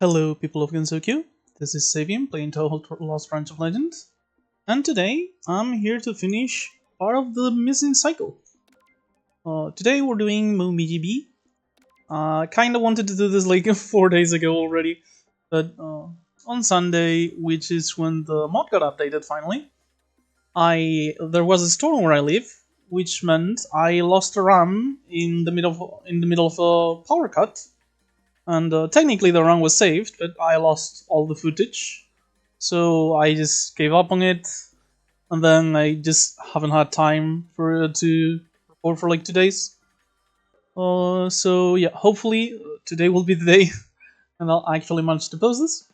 Hello, people of Gensokyo. This is Savian playing Touhou Lost Branch of Legend, and today I'm here to finish part of the missing cycle. Today we're doing Momiji B. Kinda wanted to do this like 4 days ago already, but on Sunday, which is when the mod got updated finally, there was a storm where I live, which meant I lost a RAM in the middle of a power cut. And technically the run was saved, but I lost all the footage. So I just gave up on it, and then I just haven't had time for to record for like 2 days. So yeah, hopefully today will be the day, and I'll actually manage to post this.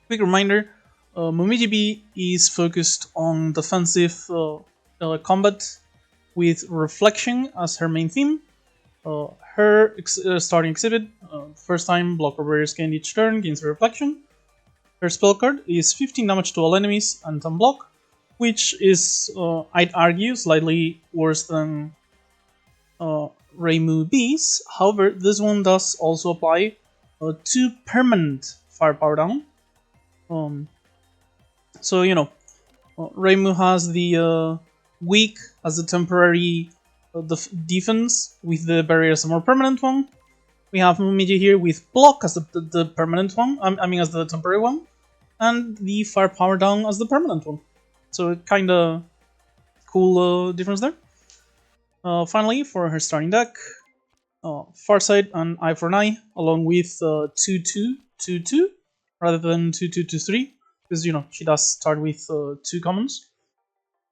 Quick reminder: Momiji B is focused on defensive combat with reflection as her main theme. Her starting exhibit, first time blocker barriers gained each turn, gains a reflection. Her spell card is 15 damage to all enemies and unblock, which is, I'd argue, slightly worse than Reimu B's. However, this one does also apply to permanent firepower down. So, Reimu has the weak as a temporary defense, with the barrier as a more permanent one. We have Momiji here with block as the permanent one, as the temporary one, and the firepower down as the permanent one. So kinda cool difference there. Finally, for her starting deck, Farsight and Eye for an Eye, along with 2-2-2-2 rather than 2-2-2-3, because she does start with 2 commons.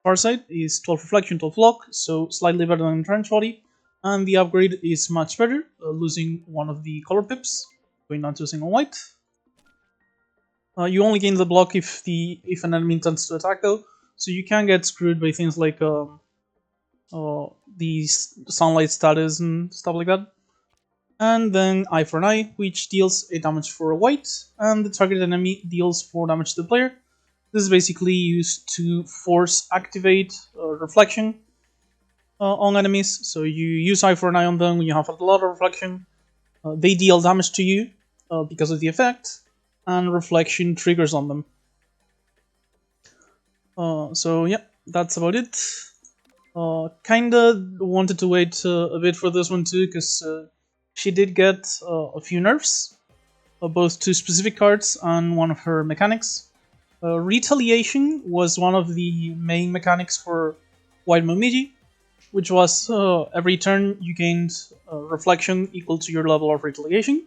Farsight is 12 reflection, 12 block, so slightly better than Trench Body, and the upgrade is much better, losing one of the color pips, going down to a single white. You only gain the block if an enemy intends to attack though, so you can get screwed by things like the sunlight status and stuff like that. And then Eye for an Eye, which deals 8 damage for a white, and the target enemy deals 4 damage to the player. This is basically used to force activate reflection on enemies. So you use Eye for an Eye on them when you have a lot of reflection. They deal damage to you because of the effect, and reflection triggers on them. So yeah, that's about it. Kinda wanted to wait a bit for this one too, because she did get a few nerfs, both to specific cards and one of her mechanics. Retaliation was one of the main mechanics for White Momiji, which was every turn you gained reflection equal to your level of retaliation,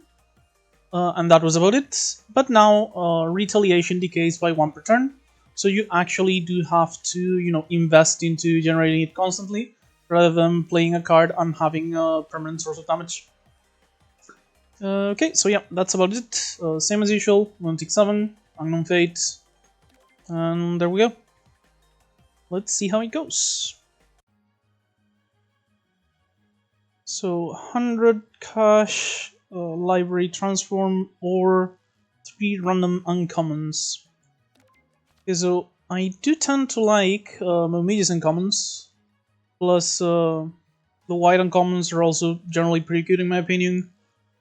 and that was about it. But now retaliation decays by 1 per turn, so you actually do have to invest into generating it constantly, rather than playing a card and having a permanent source of damage. Okay, so yeah, that's about it. Same as usual, Lunatic 7, Unknown Fate, and there we go. Let's see how it goes. So 100 cash, library transform, or 3 random uncommons. Okay, so I do tend to like Momiji's uncommons, plus the white uncommons are also generally pretty good in my opinion.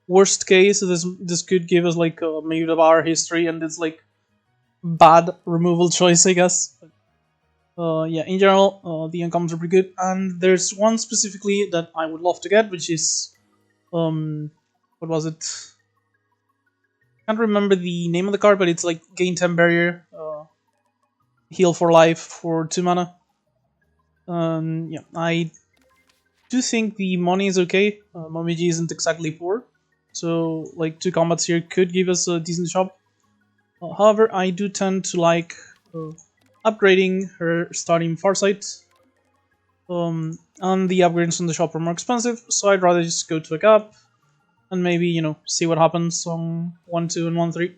Worst case, this could give us like maybe the bar history, and it's like bad removal choice, I guess. Yeah, in general, the uncommons are pretty good, and there's one specifically that I would love to get, which is what was it? Can't remember the name of the card, but it's like gain 10 barrier, heal for life for 2 mana. Yeah, I do think the money is okay. Momiji isn't exactly poor, so like 2 combats here could give us a decent shop. However, I do tend to like upgrading her starting Farsight, and the upgrades on the shop are more expensive, so I'd rather just go to a gap and maybe see what happens on 1-2 and 1-3.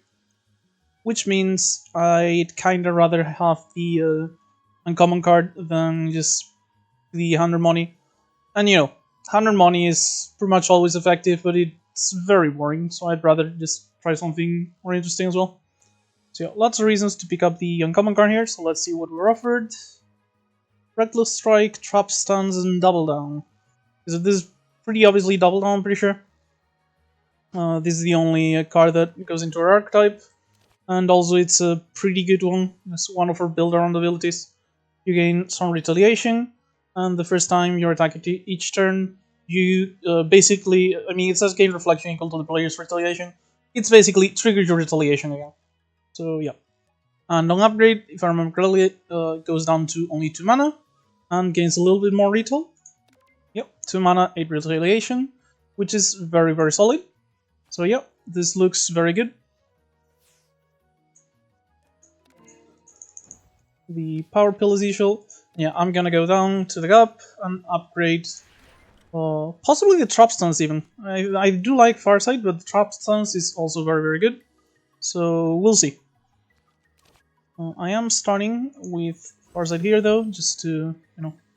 Which means I'd kinda rather have the uncommon card than just the 100 money. And 100 money is pretty much always effective, but it's very boring, so I'd rather just try something more interesting as well. So yeah, lots of reasons to pick up the uncommon card here, so let's see what we're offered. Reckless Strike, Trap Stuns, and Double Down. So this is pretty obviously Double Down, I'm pretty sure. This is the only card that goes into our archetype, and also it's a pretty good one. It's one of our build-around abilities. You gain some retaliation, and the first time you attack each turn, you basically, I mean, it says gain reflection equal to the player's retaliation. It's basically triggers your retaliation again. So yeah. And on upgrade, if I remember correctly, it goes down to only 2 mana, and gains a little bit more retail. Yep, 2 mana, 8 retaliation, which is very, very solid. So yeah, this looks very good. The power pill as usual. Yeah, I'm gonna go down to the gap and upgrade possibly the trap stance even. I do like Farsight, but the trap stance is also very, very good. So we'll see. I am starting with Farsight here though, just to,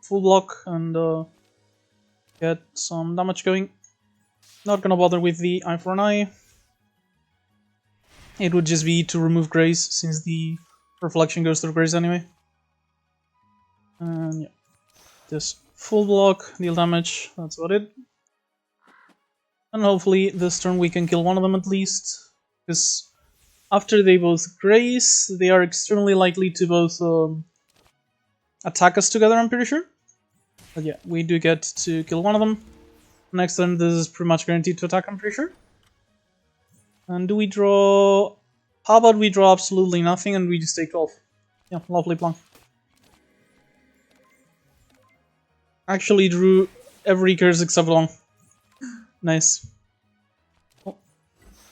full block and get some damage going. Not gonna bother with the eye for an eye. It would just be to remove Grace, since the reflection goes through Grace anyway. And yeah, just full block, deal damage, that's about it. And hopefully this turn we can kill one of them at least, because after they both Grace, they are extremely likely to both attack us together, I'm pretty sure. But yeah, we do get to kill one of them. Next turn this is pretty much guaranteed to attack, I'm pretty sure. And do we draw... How about we draw absolutely nothing and we just take 12? Yeah, lovely plan. Actually drew every curse except one. Nice. Well,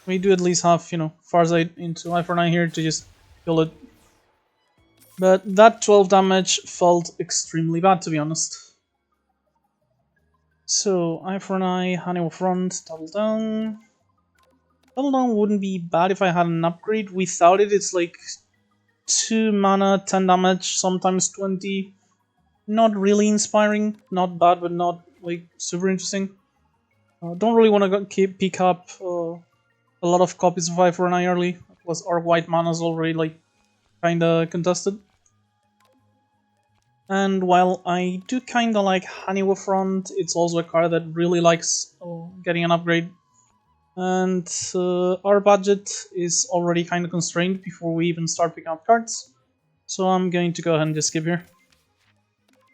we do at least have, Farsight into Eye for an Eye here to just kill it. But that 12 damage felt extremely bad, to be honest. So, Eye for an Eye, Hannibal Front, double down. Double down wouldn't be bad if I had an upgrade. Without it, it's like 2 mana, 10 damage, sometimes 20. Not really inspiring. Not bad, but not like super interesting. Don't really want to pick up a lot of copies of Eye for an Eye early. Plus, our white mana's already like kinda contested. And while I do kinda like Hannibal Front, it's also a card that really likes getting an upgrade. And our budget is already kind of constrained before we even start picking up cards. So I'm going to go ahead and just skip here.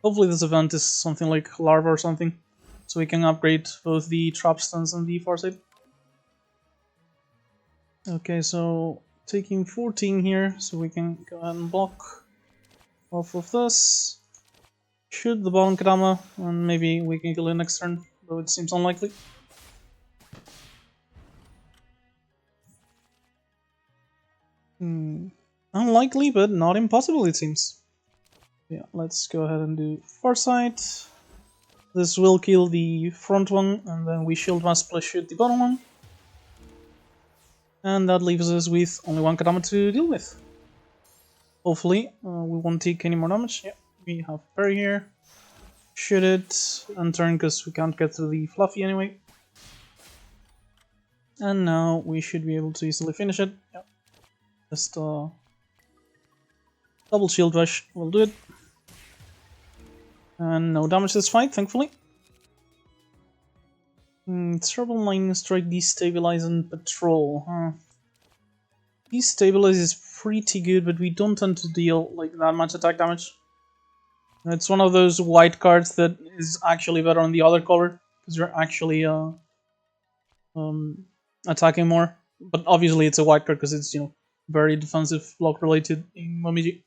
Hopefully this event is something like Larva or something, so we can upgrade both the Trap Stance and the Farsight. Okay, so taking 14 here, so we can go ahead and block off of this. Shoot the Bone Kadama, and maybe we can kill it next turn, though it seems unlikely. Unlikely, but not impossible, it seems. Yeah, let's go ahead and do Farsight. This will kill the front one, and then we Shield Mask plus shoot the bottom one. And that leaves us with only one Kadama to deal with. Hopefully, we won't take any more damage. Yeah, we have Parry here. Shoot it, and turn because we can't get through the Fluffy anyway. And now we should be able to easily finish it. Yeah. Just double Shield Rush will do it. And no damage this fight, thankfully. Trouble Lightning Strike, Destabilize, and Patrol. Destabilize is pretty good, but we don't tend to deal like that much attack damage. It's one of those white cards that is actually better on the other color, because you're actually attacking more. But obviously it's a white card because it's, very defensive block related in Momiji.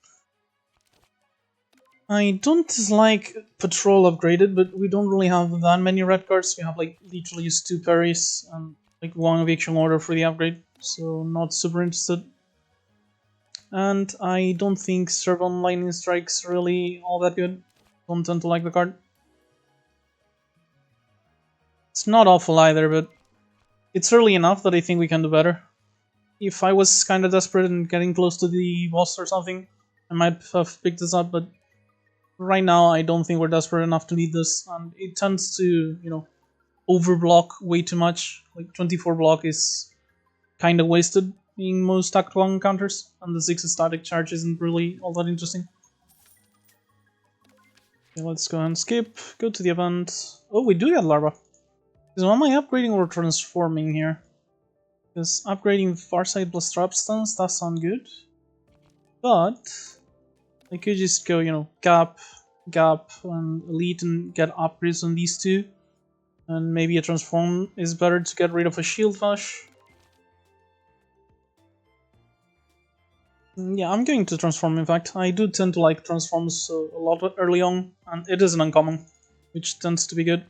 I don't dislike Patrol upgraded, but we don't really have that many red cards. We have like literally just 2 parries and like 1 eviction order for the upgrade, so not super interested. And I don't think Servant Lightning Strike's really all that good. Don't tend to like the card. It's not awful either, but it's early enough that I think we can do better. If I was kinda desperate and getting close to the boss or something, I might have picked this up, but right now I don't think we're desperate enough to need this, and it tends to, overblock way too much. Like 24 block is kinda wasted in most Act 1 counters, and the 6 static charge isn't really all that interesting. Okay, let's go and skip, go to the event. Oh, we do get Larva. So am I upgrading or transforming here? Because upgrading Farsight plus Trap Stance does sound good. But I could just go, you know, Gap, and Elite and get upgrades on these two. And maybe a Transform is better to get rid of a Shield Flash. Yeah, I'm going to Transform, in fact. I do tend to like Transforms a lot early on, and it is an uncommon, which tends to be good.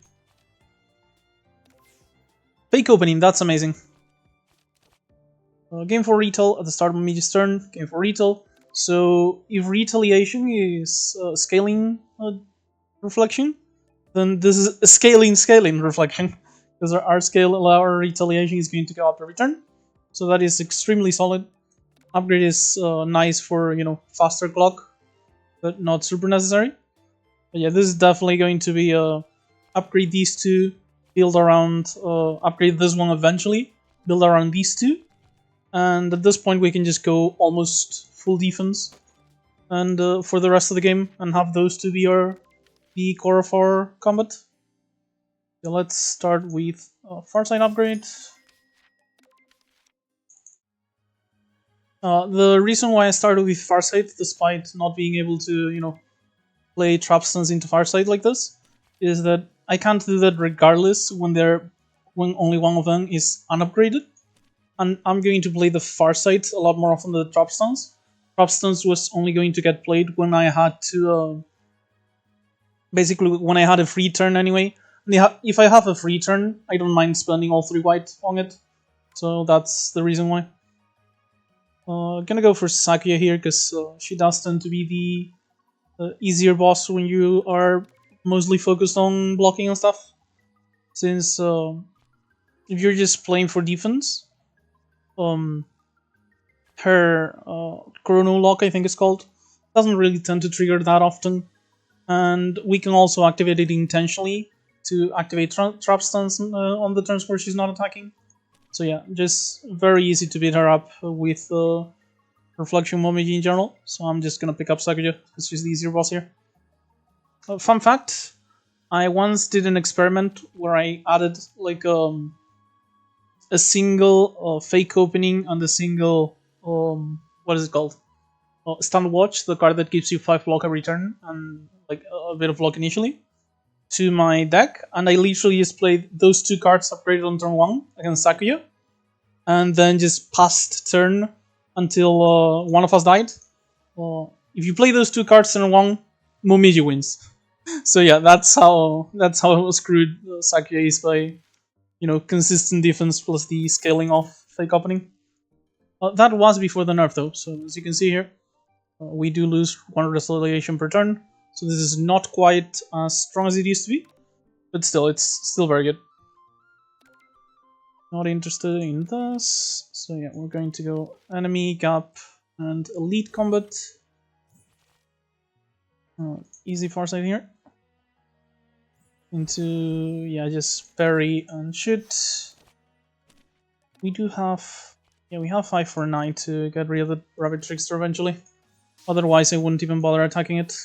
Fake Opening, that's amazing. Game for Retail at the start of Momiji's turn, game for Retail. So if Retaliation is scaling reflection, then this is a scaling reflection. Because our scale, our Retaliation is going to go up every turn. So that is extremely solid. Upgrade is nice for, you know, faster clock, but not super necessary. But yeah, this is definitely going to be upgrade these two, build around, upgrade this one eventually, build around these two. And at this point we can just go almost full defense and for the rest of the game, and have those two be the core of our combat. So let's start with Farsight upgrade. The reason why I started with Farsight, despite not being able to, you know, play Trap Stance into Farsight like this, is that I can't do that regardless when only one of them is unupgraded. And I'm going to play the Farsight a lot more often than the Trap Stance. Trap Stance was only going to get played when I had to, basically when I had a free turn anyway. If I have a free turn, I don't mind spending all 3 white on it. So that's the reason why. Gonna go for Sakuya here, because she does tend to be the easier boss when you are mostly focused on blocking and stuff. Since if you're just playing for defense, her Chrono Lock, I think it's called, doesn't really tend to trigger that often. And we can also activate it intentionally to activate Trap Stance on the turns where she's not attacking. So yeah, just very easy to beat her up with Reflection Momiji in general. So I'm just gonna pick up Sakuya, because she's the easier boss here. Fun fact, I once did an experiment where I added like a single fake opening and a single what is it called? Stand Watch, the card that gives you 5 block every turn and like a bit of block initially, to my deck, and I literally just played those 2 cards upgraded on turn 1 against Sakuya, and then just passed turn until one of us died. If you play those 2 cards turn 1, Momiji wins. So yeah, that's how screwed Sakuya is by, you know, consistent defense plus the scaling of fake opening. That was before the nerf though, so as you can see here, we do lose 1 retaliation per turn, so this is not quite as strong as it used to be, but still, it's still very good. Not interested in this, so yeah, we're going to go enemy, gap, and elite combat. Easy Farsight here. Into, yeah, just parry and shoot. We do have, yeah, we have 5 for 9 to get rid of the Rabbit Trickster eventually. Otherwise, I wouldn't even bother attacking it.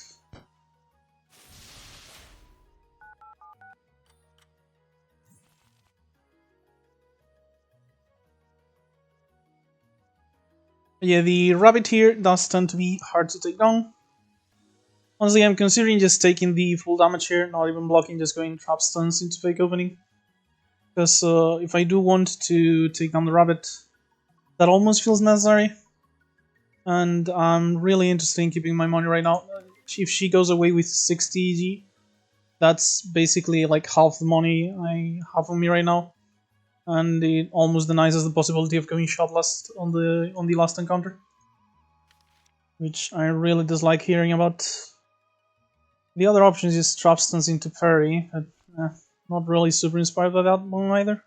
Yeah, the Rabbit here does tend to be hard to take down. Honestly, I'm considering just taking the full damage here, not even blocking, just going Trap Stance into fake opening. Because if I do want to take down the Rabbit, that almost feels necessary. And I'm really interested in keeping my money right now. If she goes away with 60 EG, that's basically like half the money I have on me right now. And it almost denies us the possibility of going shot last on the last encounter, which I really dislike hearing about. The other option is Trap Stance into parry, but not really super inspired by that one either.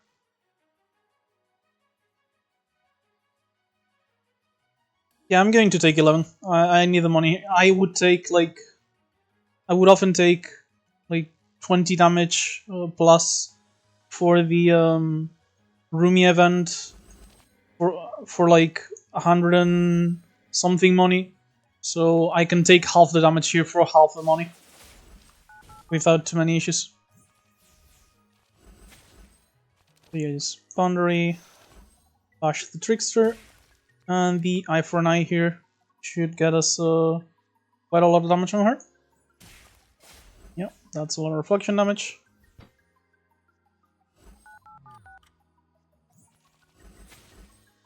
Yeah, I'm going to take 11. I need the money. I would often take like 20 damage plus for the Rumi event for like 100 and something money, so I can take half the damage here for half the money without too many issues. Yes, boundary. Bash the Trickster, and the Eye for an Eye here should get us quite a lot of damage on her. Yeah, that's a lot of reflection damage.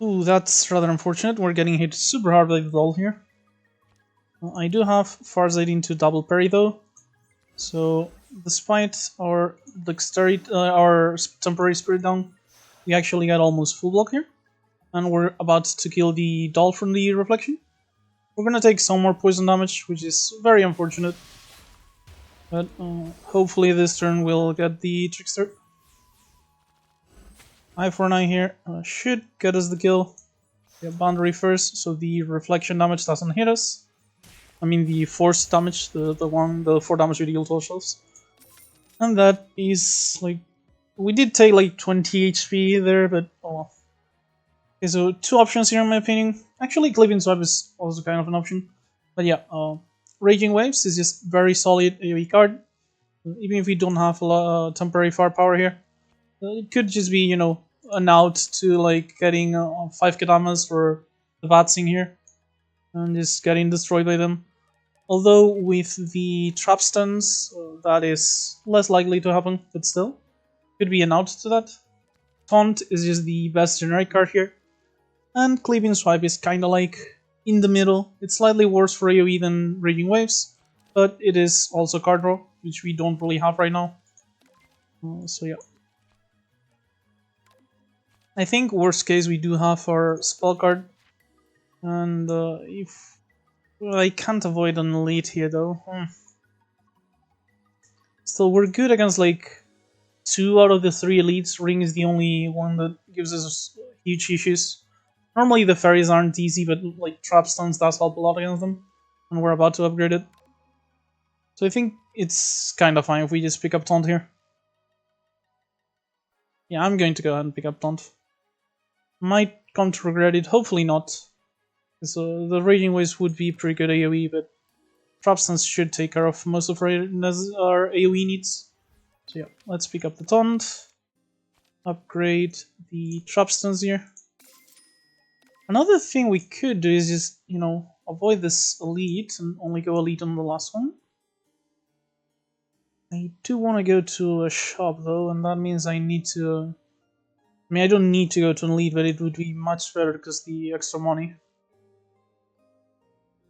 Ooh, that's rather unfortunate. We're getting hit super hard by the doll here. I do have Farsight into double parry though, so despite our dexterity, our temporary spirit down, we actually got almost full block here, and we're about to kill the doll from the reflection. We're gonna take some more poison damage, which is very unfortunate, but hopefully this turn we'll get the trickster. Eye for an Eye here should get us the kill. Yeah, boundary first, so the reflection damage doesn't hit us. I mean the force damage, the 4 damage we deal to ourselves. And that is like, we did take like 20 HP there, but oh well. Okay, so 2 options here in my opinion. Actually, Clipping Swipe is also kind of an option. But yeah, Raging Waves is just very solid AoE card. Even if we don't have a lot temporary firepower here. It could just be, you know, an out to like getting 5 Kadamas for the Vatsing here. And just getting destroyed by them. Although with the trap stuns, that is less likely to happen, but still, could be an out to that. Taunt is just the best generic card here, and Clipping Swipe is kinda like in the middle. It's slightly worse for AoE than Raging Waves, but it is also card draw, which we don't really have right now. So yeah. I think worst case we do have our spell card. And if I can't avoid an elite here though. Still, we're good against like 2 out of the 3 elites. Ring is the only one that gives us huge issues. Normally the fairies aren't easy, but like trap stuns does help a lot against them. And we're about to upgrade it. So I think it's kind of fine if we just pick up Taunt here. Yeah, I'm going to go ahead and pick up Taunt. Might come to regret it, hopefully not. So the Raging Waves would be pretty good AoE, but Trap Stuns should take care of most of our AoE needs. So yeah, let's pick up the Taunt. Upgrade the Trap Stuns here. Another thing we could do is just, you know, avoid this elite and only go elite on the last one. I do want to go to a shop though, and that means I need to... I mean, I don't need to go to an elite, but it would be much better because the extra money.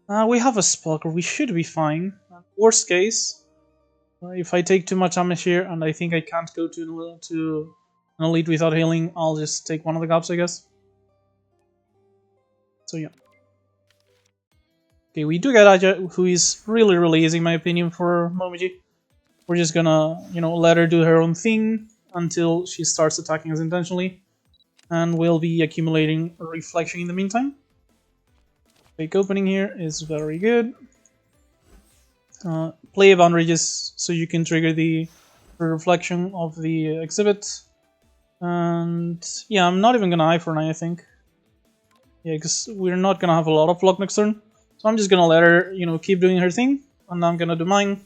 We have a Spelker, we should be fine. Worst case, if I take too much damage here and I think I can't go to an elite without healing, I'll just take one of the gaps, I guess. So yeah. Okay, we do get Aja, who is really easy in my opinion for Momiji. We're just gonna, you know, let her do her own thing until she starts attacking us intentionally. And we'll be accumulating reflection in the meantime. Fake opening here is very good. Play a boundary just so you can trigger the reflection of the exhibit. And yeah, I'm not even gonna Eye for an Eye, I think. Yeah, because we're not gonna have a lot of block next turn. So I'm just gonna let her, you know, keep doing her thing. And I'm gonna do mine.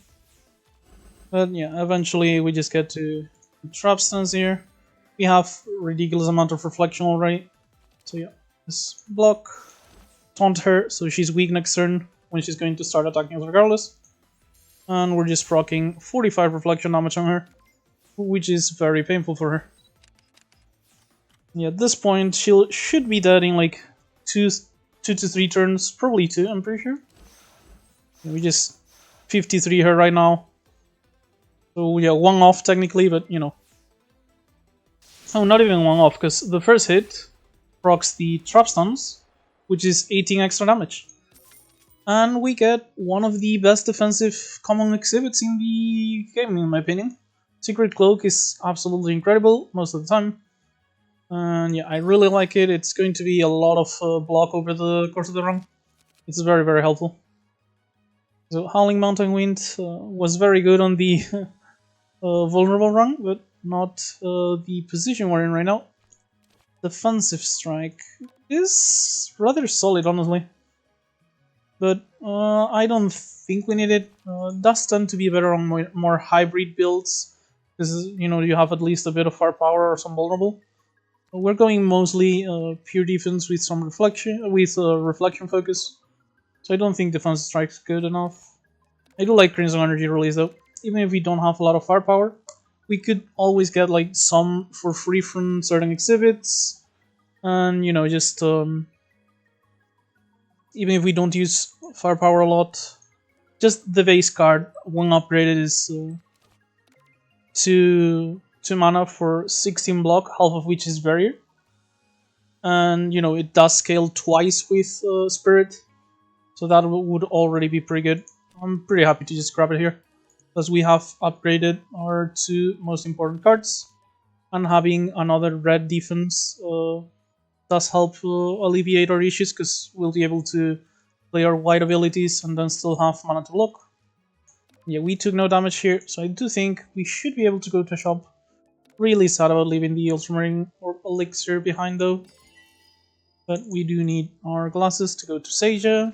But yeah, eventually we just get to trap stuns here. We have ridiculous amount of reflection already. So yeah, let's block. Taunt her, so she's weak next turn when she's going to start attacking us regardless. And we're just proccing 45 reflection damage on her, which is very painful for her. Yeah, at this point, she should be dead in like 2 to 3 turns, probably 2, I'm pretty sure. Yeah, we just 53 her right now. So yeah, 1 off technically, but you know. Oh, not even 1 off, because the first hit procs the trap stuns, which is 18 extra damage. And we get one of the best defensive common exhibits in the game, in my opinion. Secret Cloak is absolutely incredible most of the time. And yeah, I really like it. It's going to be a lot of block over the course of the run. It's very helpful. So Howling Mountain Wind was very good on the vulnerable run, but not the position we're in right now. Defensive Strike is rather solid, honestly. But I don't think we need it. Does tend to be better on more hybrid builds. Because, you know, you have at least a bit of firepower or some vulnerable. We're going mostly pure defense with some reflection focus. So I don't think defense strike's good enough. I do like Crimson Energy release though. Even if we don't have a lot of firepower, we could always get like some for free from certain exhibits, and you know, just even if we don't use firepower a lot, just the base card when upgraded is 2 mana for 16 block, half of which is barrier, and you know it does scale twice with spirit, so that would already be pretty good. I'm pretty happy to just grab it here, because we have upgraded our 2 most important cards, and having another red defense does help alleviate our issues, because we'll be able to play our white abilities and then still have mana to block. Yeah, we took no damage here, so I do think we should be able to go to shop. Really sad about leaving the Ultramarine or Elixir behind though. But we do need our glasses to go to Seija.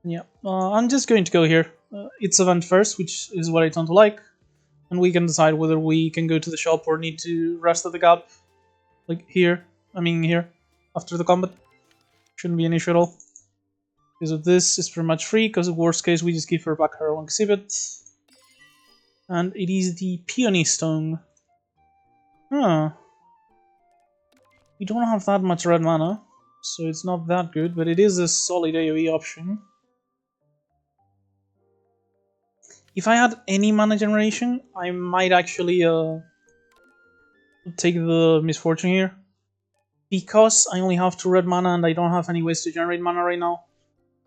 Yeah, I'm just going to go here. It's event first, which is what I tend to like. And we can decide whether we can go to the shop or need to rest at the gap. Like here, here, after the combat. Shouldn't be an issue at all. Because of this, it's pretty much free, because in worst case we just give her back her own exhibit. And it is the Peony Stone. Huh. We don't have that much red mana, so it's not that good, but it is a solid AoE option. If I had any mana generation, I might actually take the Misfortune here. Because I only have 2 red mana and I don't have any ways to generate mana right now,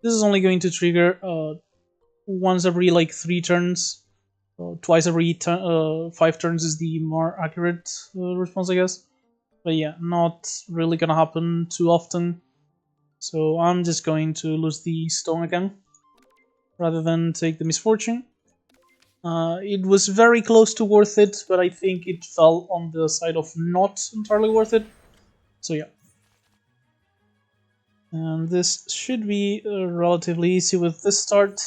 this is only going to trigger once every like 3 turns. Twice every 5 turns is the more accurate response, I guess. But yeah, not really gonna happen too often. So I'm just going to lose the stone again, rather than take the Misfortune. It was very close to worth it, but I think it fell on the side of not entirely worth it. So yeah. And this should be relatively easy with this start.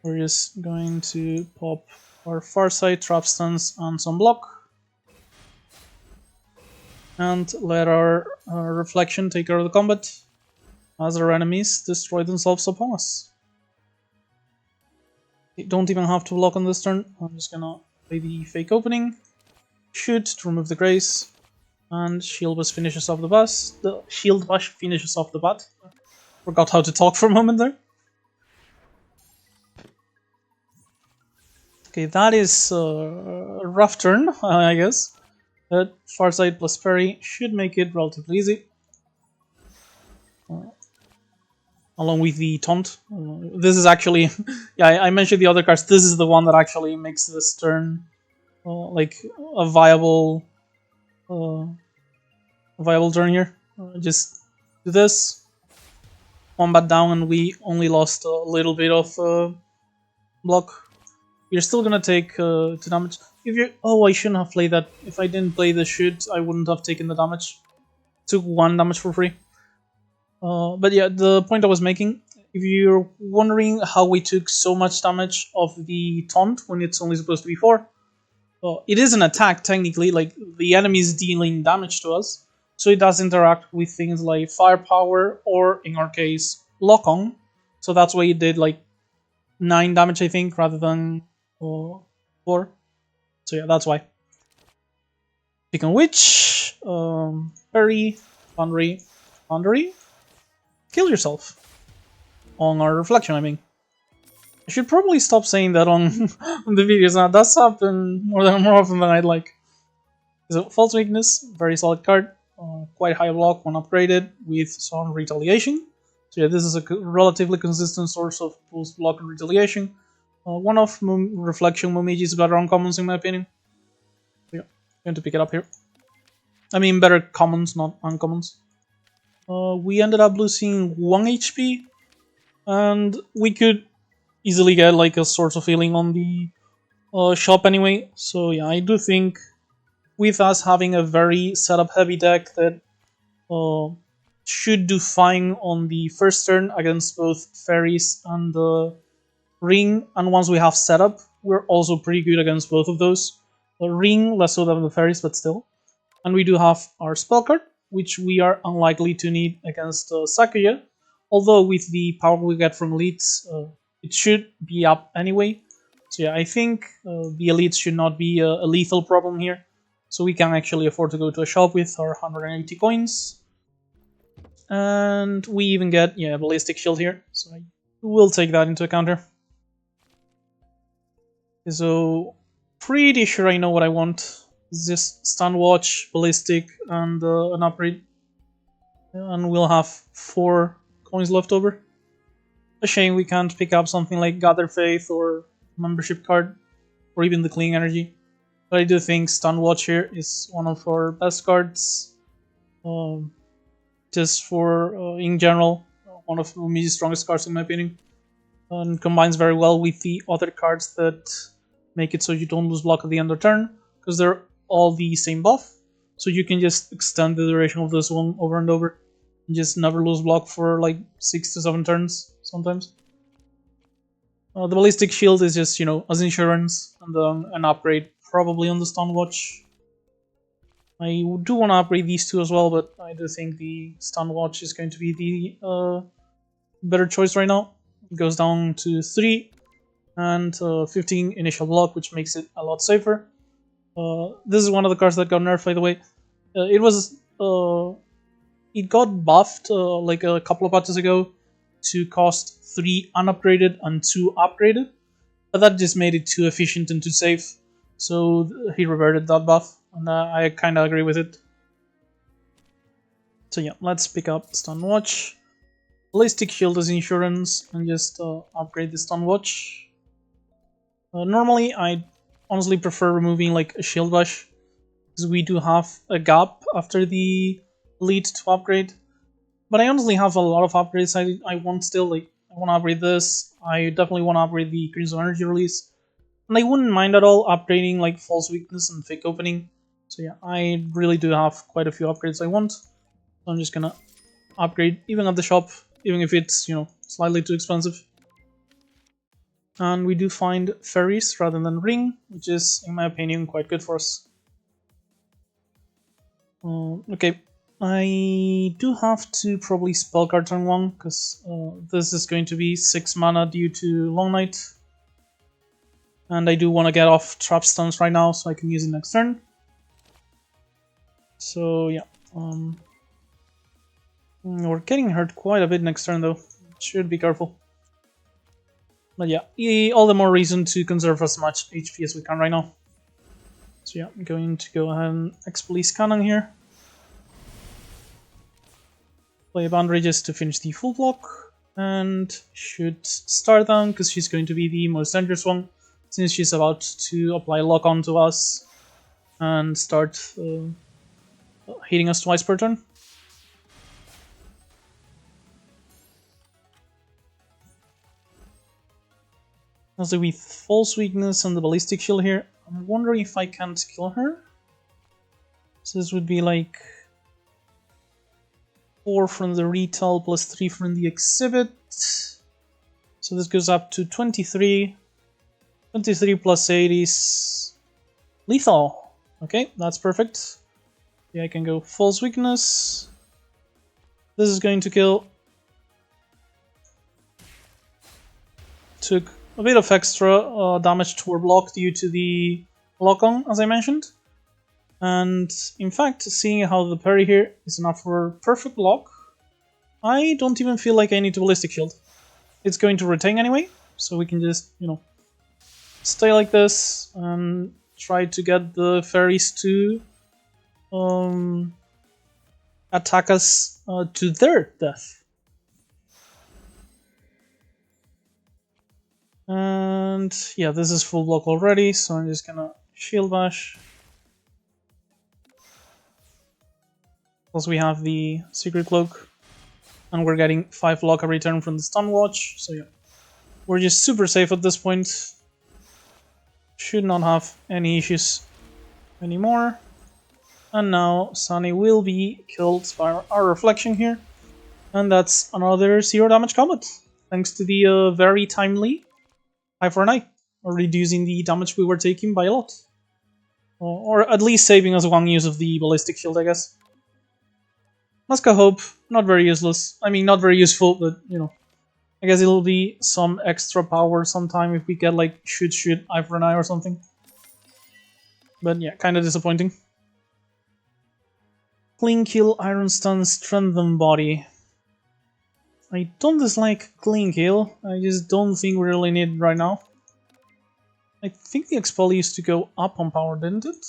We're just going to pop our Farsight, Trap Stance, and some block. And let our Reflection take care of the combat, as our enemies destroy themselves upon us. You don't even have to block on this turn. I'm just gonna play the Fake Opening, shoot to remove the Grace, and Shield Bash finishes off the bus. The Shield Bash finishes off the bat. Forgot how to talk for a moment there. Okay, that is a rough turn, I guess. But Farsight plus Parry should make it relatively easy. Along with the Taunt. This is actually... yeah, I mentioned the other cards. This is the one that actually makes this turn like a viable turn here. Just do this. Combat down, and we only lost a little bit of block. You're still gonna take 2 damage. If you I shouldn't have played that. If I didn't play the shoot, I wouldn't have taken the damage. Took 1 damage for free. But yeah, the point I was making, if you're wondering how we took so much damage of the taunt when it's only supposed to be 4, it is an attack technically, like the enemy is dealing damage to us, so it does interact with things like firepower or, in our case, lock-on. So that's why it did like 9 damage, I think, rather than 4. So yeah, that's why. Speaking of which, Parry, Foundry, kill yourself. On our Reflection, I mean. I should probably stop saying that on, on the videos now. That's happened more often than I'd like. So, False Weakness, very solid card. Quite high block when upgraded with some retaliation. So yeah, this is a relatively consistent source of boost block and retaliation. One of Reflection Momiji's better uncommons in my opinion. So yeah, going to pick it up here. I mean better commons, not uncommons. We ended up losing 1 HP, and we could easily get like a source of healing on the shop anyway. So yeah, I do think with us having a very setup heavy deck that should do fine on the first turn against both fairies and the ring, and once we have setup, we're also pretty good against both of those. A ring, less so than the fairies, but still. And we do have our spell card, which we are unlikely to need against Sakuya. Although with the power we get from elites, it should be up anyway. So yeah, I think the elites should not be a lethal problem here. So we can actually afford to go to a shop with our 180 coins. And we even get, yeah, ballistic shield here. So I will take that into account here. So pretty sure I know what I want. It's just stun watch, ballistic, and an upgrade. And we'll have 4 coins left over. A shame we can't pick up something like Gather Faith or membership card, or even the Clean Energy. But I do think Stun Watch here is one of our best cards. Just for, in general, one of Momiji's strongest cards in my opinion. And combines very well with the other cards that make it so you don't lose block at the end of turn, because they're all the same buff. So you can just extend the duration of this one over and over, and just never lose block for like 6 to 7 turns sometimes. The ballistic shield is just, you know, as insurance, and then an upgrade probably on the stun watch. I do want to upgrade these two as well, but I do think the stun watch is going to be the better choice right now. It goes down to 3 and 15 initial block, which makes it a lot safer. This is one of the cards that got nerfed, by the way. It got buffed like a couple of patches ago to cost 3 unupgraded and 2 upgraded, but that just made it too efficient and too safe, so he reverted that buff, and I kind of agree with it. So yeah, let's pick up Stun Watch, Ballistic Shield as insurance, and just upgrade the Stun Watch. Normally, I honestly prefer removing like a Shield Bash, because we do have a gap after the lead to upgrade. But I honestly have a lot of upgrades I want still. Like, I want to upgrade this. I definitely want to upgrade the Crimson Energy release. And I wouldn't mind at all upgrading like False Weakness and Fake Opening. So yeah, I really do have quite a few upgrades I want. So I'm just gonna upgrade even at the shop, even if it's, you know, slightly too expensive. And we do find fairies rather than ring, which is, in my opinion, quite good for us. Okay. I do have to probably spell card turn 1, because this is going to be 6 mana due to Long Night. And I do want to get off trap stuns right now so I can use it next turn. So yeah, we're getting hurt quite a bit next turn though, should be careful. But yeah, all the more reason to conserve as much HP as we can right now. So yeah, I'm going to go ahead and X-Police Cannon here. Play a Boundary just to finish the full block, and should start down because she's going to be the most dangerous one, since she's about to apply lock on to us and start hitting us twice per turn. Also with False Weakness and the Ballistic Shield here, I'm wondering if I can't kill her. So this would be like 4 from the retail plus 3 from the exhibit. So this goes up to 23. 23 plus 8 is lethal. Okay, that's perfect. Yeah, I can go False Weakness. This is going to kill. Took a bit of extra damage to our block due to the lock-on, as I mentioned. And in fact, seeing how the parry here is enough for perfect block, I don't even feel like I need to Ballistic Shield. It's going to retain anyway, so we can just, you know, stay like this and try to get the fairies to attack us to their death. And yeah, this is full block already, so I'm just gonna Shield Bash. Plus we have the Secret Cloak, and we're getting 5 block every turn from the Stun Watch, so yeah. We're just super safe at this point. Should not have any issues anymore. And now Sunny will be killed by our Reflection here. And that's another 0 damage combat, thanks to the very timely Eye for an Eye, reducing the damage we were taking by a lot. Or at least saving us one use of the ballistic shield, I guess. Muska Hope, not very useless. I mean, not very useful, but you know. I guess it'll be some extra power sometime if we get like shoot, eye for an eye or something. But yeah, kind of disappointing. Clean Kill, Iron Stun, Strengthen Body. I don't dislike Clean Kill, I just don't think we really need it right now. I think the Expel used to go up on power, didn't it?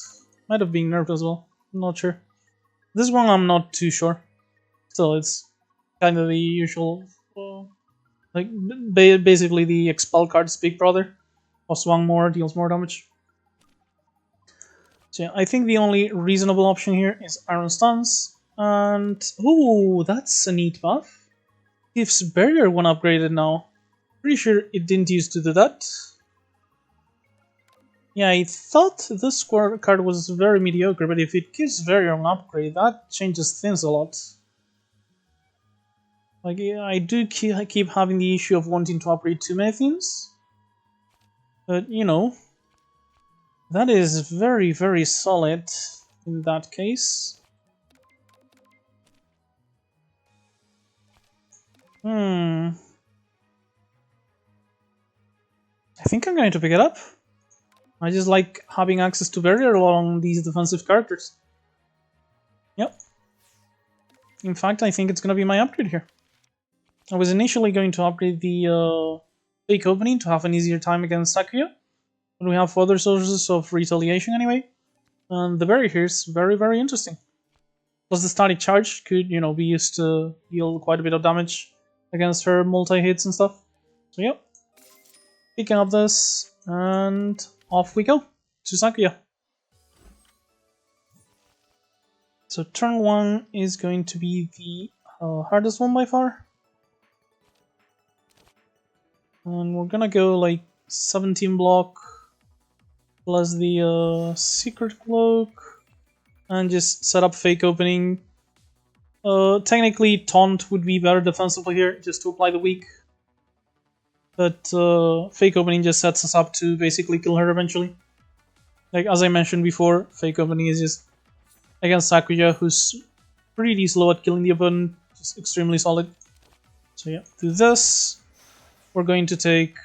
Might have been nerfed as well, I'm not sure. This one I'm not too sure. Still, it's kind of the usual... like, basically the Expel card's big brother. Costs one more, deals more damage. So yeah, I think the only reasonable option here is Iron Stuns. And... ooh, that's a neat buff. Gives Barrier one upgraded now. Pretty sure it didn't used to do that. Yeah, I thought this card was very mediocre, but if it gives Barrier an upgrade, that changes things a lot. Like, yeah, I do keep having the issue of wanting to upgrade too many things. But, you know, that is very, very solid in that case. I think I'm going to pick it up. I just like having access to Barrier along these defensive characters. Yep. In fact, I think it's going to be my upgrade here. I was initially going to upgrade the fake opening to have an easier time against Sakuya, but we have other sources of retaliation anyway. And the Barrier here is very, very interesting. Plus the static charge could, you know, be used to deal quite a bit of damage against her multi-hits and stuff. So yep. Picking up this, and off we go to Sakuya. So turn 1 is going to be the hardest one by far. And we're gonna go like 17 block plus the secret cloak and just set up fake opening. Technically taunt would be better defensively here, just to apply the weak. But fake opening just sets us up to basically kill her eventually. Like as I mentioned before, fake opening is just against Sakuya, who's pretty slow at killing the opponent, just extremely solid. So yeah, do this. We're going to take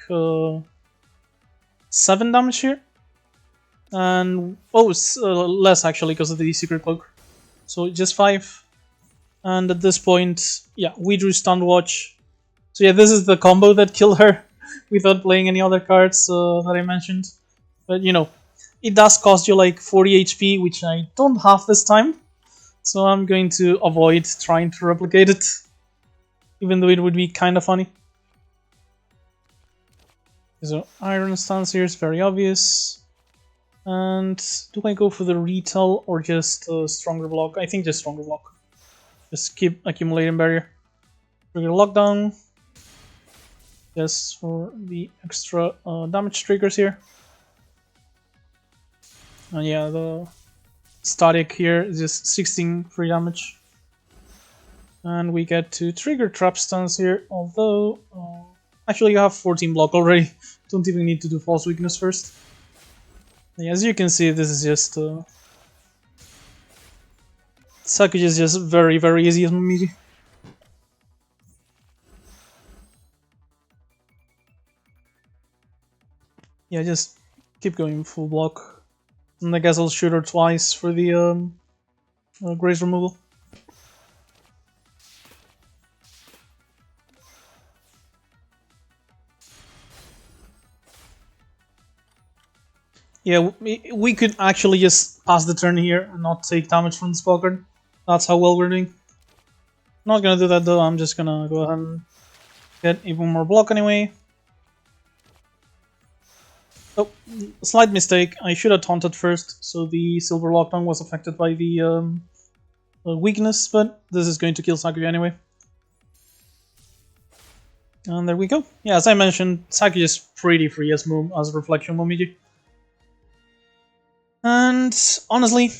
7 damage here. And, oh, it's less actually because of the secret cloak. So just 5. And at this point, yeah, we drew Stunned Watch. So yeah, this is the combo that killed her without playing any other cards that I mentioned. But you know, it does cost you like 40 HP, which I don't have this time. So I'm going to avoid trying to replicate it. Even though it would be kind of funny. So Iron Stance here is very obvious. And do I go for the Retell or just Stronger Block? I think just Stronger Block. Just keep accumulating Barrier. Trigger Lockdown. Just for the extra damage triggers here. And yeah, the static here is just 16 free damage. And we get to trigger Trap Stance here, although... actually, you have 14 block already. Don't even need to do False Weakness first. Yeah, as you can see, this is just... Sakuya is just very, very easy as Momiji. Yeah, just keep going full block. And I guess I'll shoot her twice for the grace removal. Yeah, we could actually just pass the turn here and not take damage from the spell card. That's how well we're doing. Not gonna do that though, I'm just gonna go ahead and get even more block anyway. Oh, slight mistake. I should have taunted first, so the silver lockdown was affected by the weakness, but this is going to kill Sakuya anyway. And there we go. Yeah, as I mentioned, Sakuya is pretty free as Reflection Momiji. And honestly,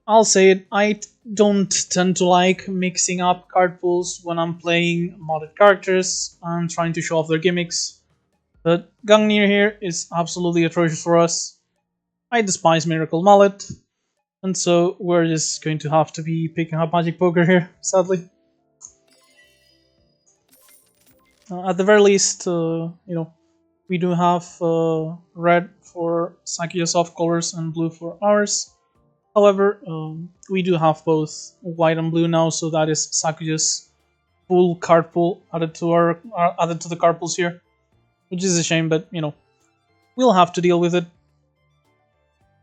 I'll say it, I don't tend to like mixing up card pools when I'm playing modded characters and trying to show off their gimmicks. But Gungnir here is absolutely atrocious for us. I despise Miracle Mallet, and so we're just going to have to be picking up Magic Poker here, sadly. At the very least, we do have red for Sakuya's off colors and blue for ours. However, we do have both white and blue now, so that is Sakuya's full card pool added to the card pools here, which is a shame, but we'll have to deal with it.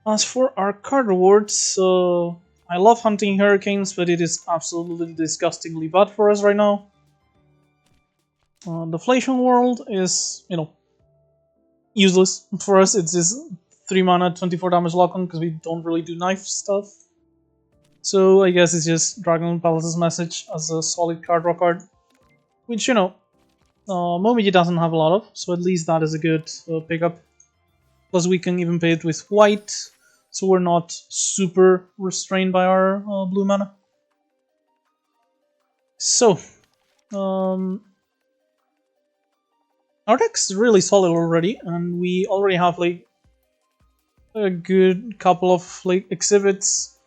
As for our card rewards, I love hunting hurricanes, but it is absolutely disgustingly bad for us right now. Deflation World is, useless for us. It's just 3 mana, 24 damage lock-on, because we don't really do knife stuff. So I guess it's just Dragon Palace's Message as a solid card draw card, which, Momiji doesn't have a lot of, so at least that is a good pickup. Plus we can even pay it with white, so we're not super restrained by our blue mana. So, our deck's really solid already, and we already have like a good couple of like exhibits.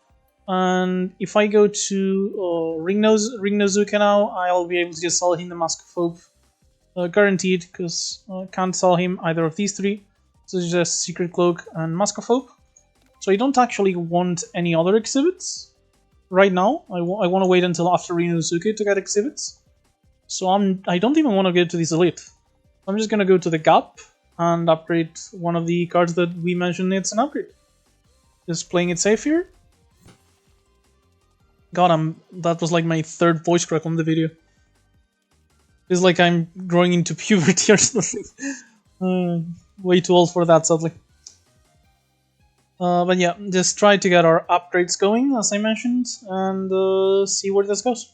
And if I go to Ring Nozuka now, I'll be able to just sell him the Mask of Hope, guaranteed, because I can't sell him either of these three. So it's just Secret Cloak and Mask of Hope. So I don't actually want any other exhibits right now. I want to wait until after Ring Nozuka to get exhibits. So I don't even want to get to this elite. I'm just gonna go to the Gap and upgrade one of the cards that we mentioned needs an upgrade. Just playing it safe here. God, that was like my third voice crack on the video. It's like I'm growing into puberty or something. Way too old for that, sadly. But yeah, just try to get our upgrades going, as I mentioned, and see where this goes.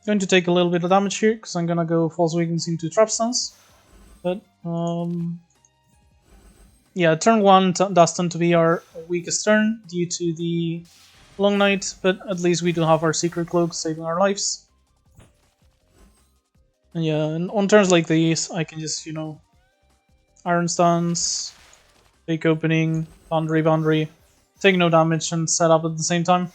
Going to take a little bit of damage here, because I'm gonna go False Weakness into Trap Stance. But, yeah, turn 1 does tend to be our weakest turn due to the Long Night, but at least we do have our Secret Cloak saving our lives. And yeah, and on turns like these, I can just, Iron Stance, Fake Opening, Boundary, take no damage and set up at the same time.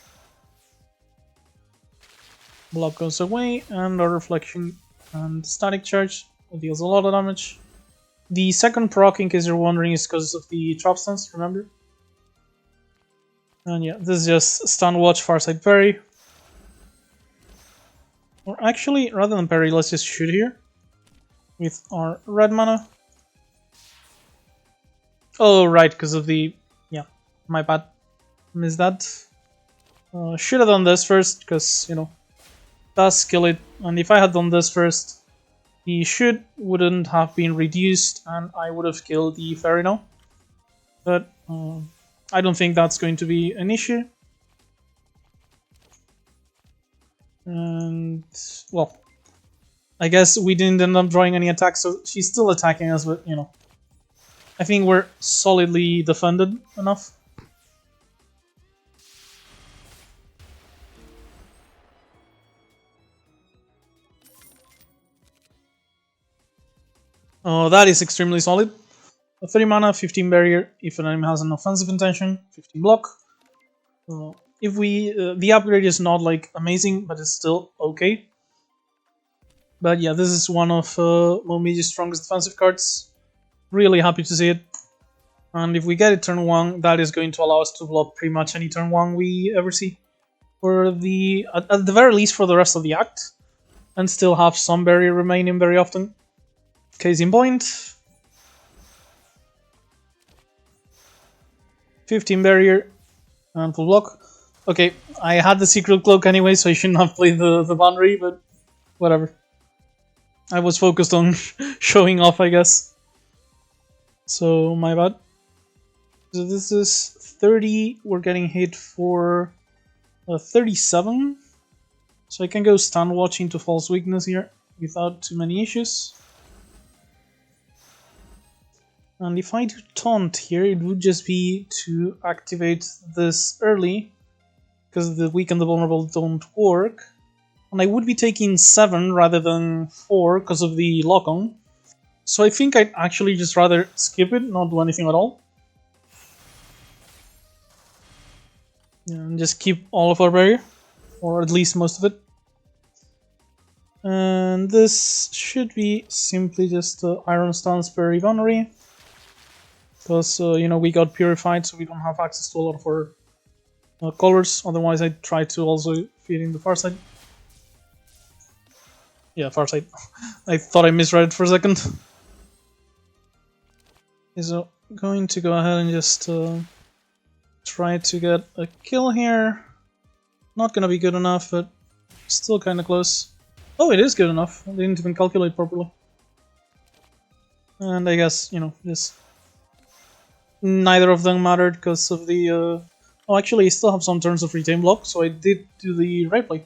Block goes away, and our Reflection and Static Charge deals a lot of damage. The second proc, in case you're wondering, is because of the Trap Stance, remember? And yeah, this is just Stun Watch, Farsight Parry. Or actually, rather than parry, let's just shoot here with our red mana. Oh, right, because of the... yeah, my bad. Missed that. Should have done this first, because, does kill it. And if I had done this first, the shoot wouldn't have been reduced, and I would have killed the fairy now. But I don't think that's going to be an issue. And, well, I guess we didn't end up drawing any attacks, so she's still attacking us, but, I think we're solidly defended enough. Oh, that is extremely solid. A 30 mana, 15 barrier if an enemy has an offensive intention, 15 block. If the upgrade is not like amazing, but it's still okay. But yeah, this is one of Momiji's strongest defensive cards. Really happy to see it. And if we get it turn 1, that is going to allow us to block pretty much any turn 1 we ever see. For the at the very least for the rest of the act. And still have some barrier remaining very often. Case in point. 15 barrier and full block. Okay, I had the Secret Cloak anyway, so I shouldn't have played the boundary, but whatever. I was focused on showing off, I guess. So, my bad. So this is 30, we're getting hit for 37. So I can go Stun Watch into False Weakness here without too many issues. And if I do Taunt here, it would just be to activate this early, because the Weak and the Vulnerable don't work. And I would be taking 7 rather than 4 because of the lock-on. So I think I'd actually just rather skip it, not do anything at all. and just keep all of our barrier, or at least most of it. And this should be simply just Iron Stance Berry Boundary, because you know, we got purified, so we don't have access to a lot of our colors. Otherwise, I try to also feed in the far side. Yeah, far side. I thought I misread it for a second. Okay, so going to go ahead and just try to get a kill here. Not gonna be good enough, but still kind of close. Oh, it is good enough. I didn't even calculate properly. And I guess, you know, just neither of them mattered because of the... Oh, actually, I still have some turns of retain block, so I did do the right play.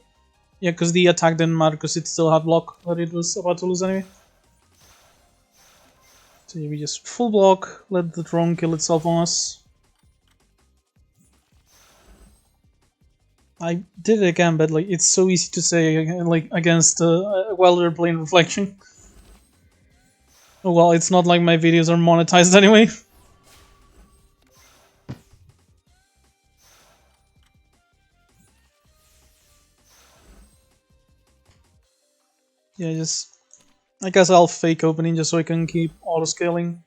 Yeah, because the attack didn't matter because it still had block that it was about to lose anyway. So we just full block, let the drone kill itself on us. I did it again, but like it's so easy to say like against while they're playing Reflection. Oh, well, it's not like my videos are monetized anyway. Yeah, just I guess I'll fake opening just so I can keep auto scaling.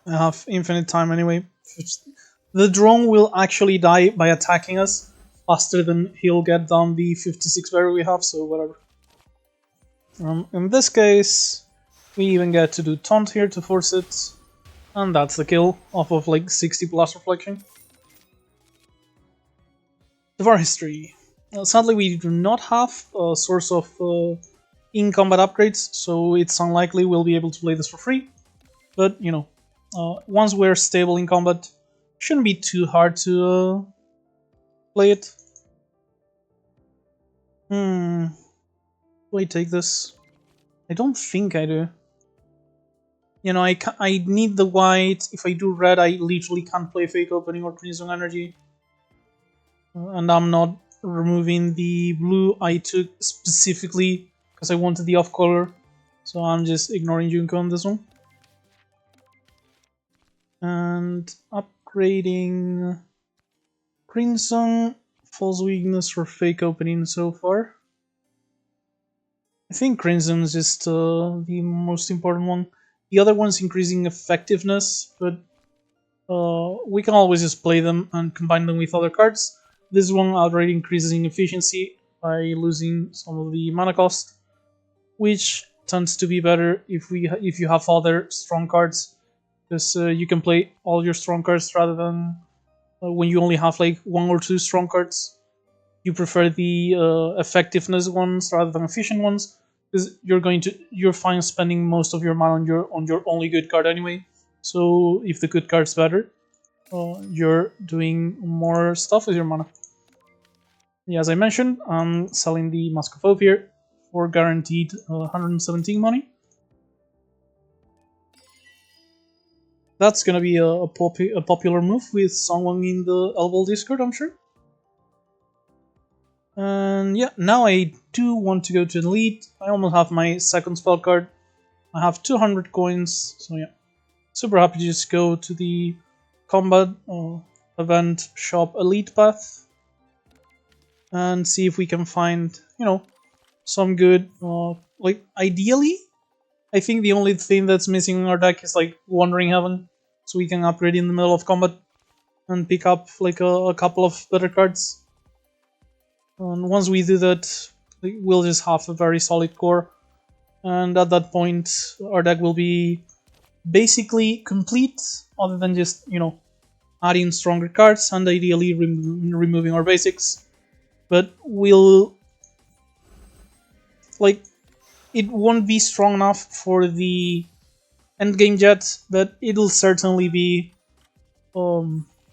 I have infinite time anyway. The drone will actually die by attacking us faster than he'll get down the 56 barrier we have, so whatever. In this case, we even get to do taunt here to force it, and that's the kill off of like 60 plus reflection. Devour history. Sadly, we do not have a source of in-combat upgrades, so it's unlikely we'll be able to play this for free. But, you know, once we're stable in combat, shouldn't be too hard to play it. Do I take this? I don't think I do. You know, I need the white. If I do red, I literally can't play fake opening or Crimson Energy. And I'm not removing the blue I took specifically because I wanted the off color. So I'm just ignoring Junko on this one. And upgrading Crimson, false weakness for fake opening so far. I think Crimson is just the most important one. The other one's increasing effectiveness, but we can always just play them and combine them with other cards. This one outright increases in efficiency by losing some of the mana cost, which tends to be better if you have other strong cards, because you can play all your strong cards rather than when you only have like one or two strong cards. You prefer the effectiveness ones rather than efficient ones, because you're fine spending most of your mana on your only good card anyway. So if the good card's better, you're doing more stuff with your mana. Yeah, as I mentioned, I'm selling the Mask of Hope here for guaranteed 117 money. That's gonna be a popular move with someone in the Elbow Discord, I'm sure. And yeah, now I do want to go to the lead. I almost have my second spell card. I have 200 coins, so yeah. Super happy to just go to the combat event shop elite path and see if we can find, you know, some good, like ideally, I think the only thing that's missing in our deck is like Wandering Heaven, so we can upgrade in the middle of combat and pick up like a couple of better cards. And once we do that, we'll just have a very solid core, and at that point our deck will be basically complete, other than just, you know, adding stronger cards and ideally removing our basics. But we'll, like, it won't be strong enough for the endgame yet, but it'll certainly be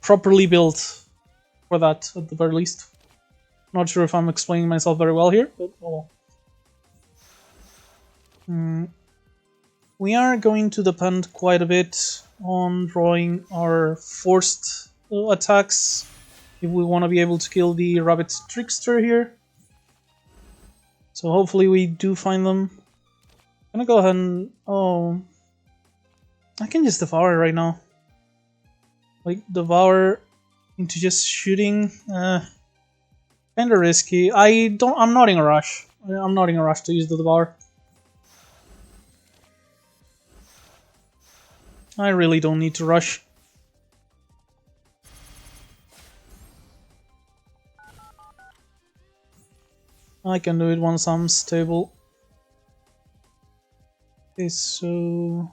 properly built for that at the very least. Not sure if I'm explaining myself very well here, but oh well. We are going to depend quite a bit on drawing our forced attacks if we want to be able to kill the Rabbit Trickster here. So hopefully we do find them. I'm gonna go ahead and... oh... I can just Devour right now. Like, Devour into just shooting. Kinda risky. I'm not in a rush. I'm not in a rush to use the bar. I really don't need to rush. I can do it once I'm stable. Okay, so...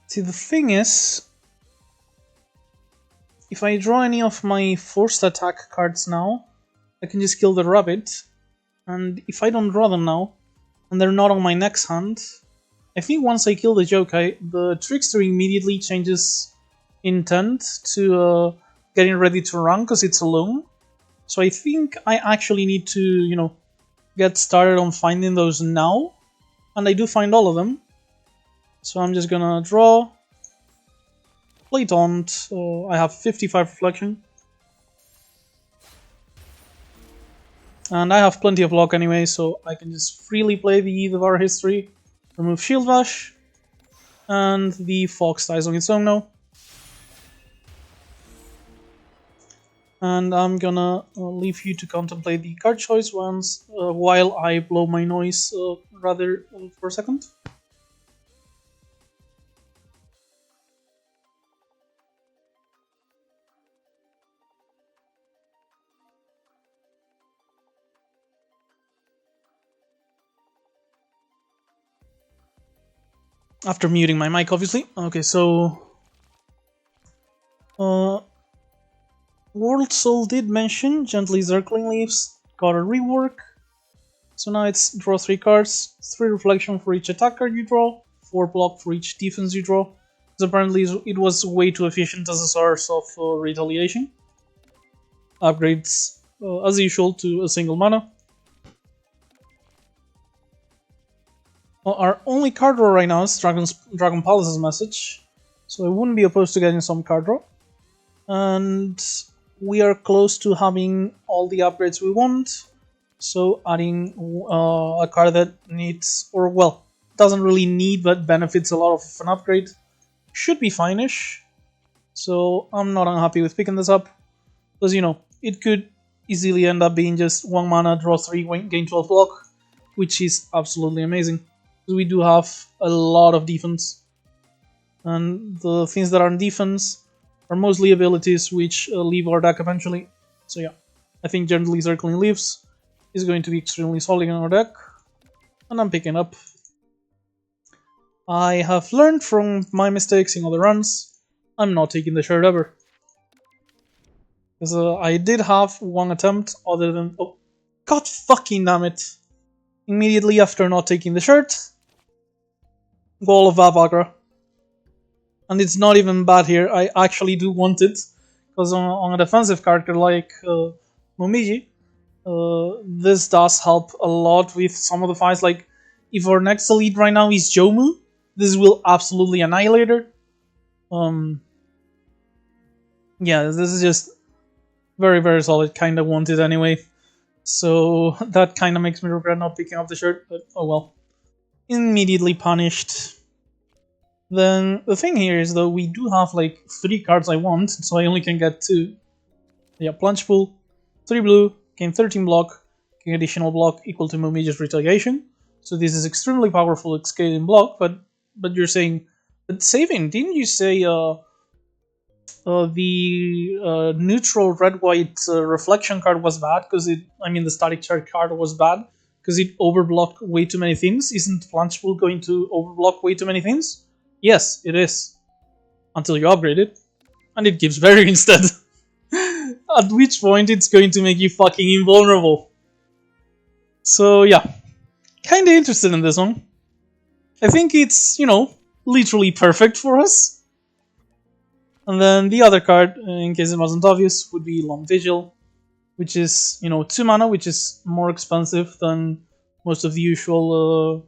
See, the thing is... If I draw any of my forced attack cards now, I can just kill the rabbit. And if I don't draw them now, and they're not on my next hand, I think once I kill the yokai, the trickster immediately changes intent to getting ready to run because it's alone. So I think I actually need to, get started on finding those now. And I do find all of them. So I'm just gonna draw. Play Taunt. I have 55 Reflection. And I have plenty of block anyway, so I can just freely play the Var History. Remove Shield Bash. And the Fox dies on its own now. And I'm gonna leave you to contemplate the card choice once while I blow my noise for a second. After muting my mic, obviously. Okay, so... World Soul did mention Gently Circling Leaves got a rework. So now it's draw 3 cards, 3 reflection for each attack card you draw, 4 block for each defense you draw. Because apparently it was way too efficient as a source of retaliation. Upgrades, as usual, to a single mana. Our only card draw right now is Dragon Palace's message, so I wouldn't be opposed to getting some card draw. And we are close to having all the upgrades we want, so adding a card that needs, or well, doesn't really need but benefits a lot of an upgrade should be fine-ish. So I'm not unhappy with picking this up, because it could easily end up being just 1 mana, draw 3, gain 12 block, which is absolutely amazing. We do have a lot of defense, and the things that are in defense are mostly abilities which leave our deck eventually. So yeah, I think Gently Circling Leaves is going to be extremely solid in our deck, and I'm picking up. I have learned from my mistakes in other runs. I'm not taking the shirt ever. Because I did have one attempt other than... Oh, god fucking damn it! Immediately after not taking the shirt, Goal of Vavagra. And it's not even bad here, I actually do want it. Because on a defensive character like Momiji, this does help a lot with some of the fights. Like, if our next elite right now is Jomu, this will absolutely annihilate her. Yeah, this is just very, very solid. Kinda want it anyway. So that kinda makes me regret not picking up the shirt, but oh well. Immediately punished. Then the thing here is though we do have like 3 cards I want, so I only can get 2. Yeah, Plunge Pool, 3 blue, gain 13 block, gain additional block equal to Momiji's Retaliation. So this is extremely powerful scaling block, but you're saying... But saving, didn't you say the neutral red-white reflection card was bad? Because the static charge card was bad because it overblocked way too many things. Isn't Plunge Pool going to overblock way too many things? Yes, it is. Until you upgrade it. And it gives Barrier instead. At which point it's going to make you fucking invulnerable. So yeah. Kinda interested in this one. I think it's, literally perfect for us. And then the other card, in case it wasn't obvious, would be Long Vigil. Which is, 2 mana, which is more expensive than most of the usual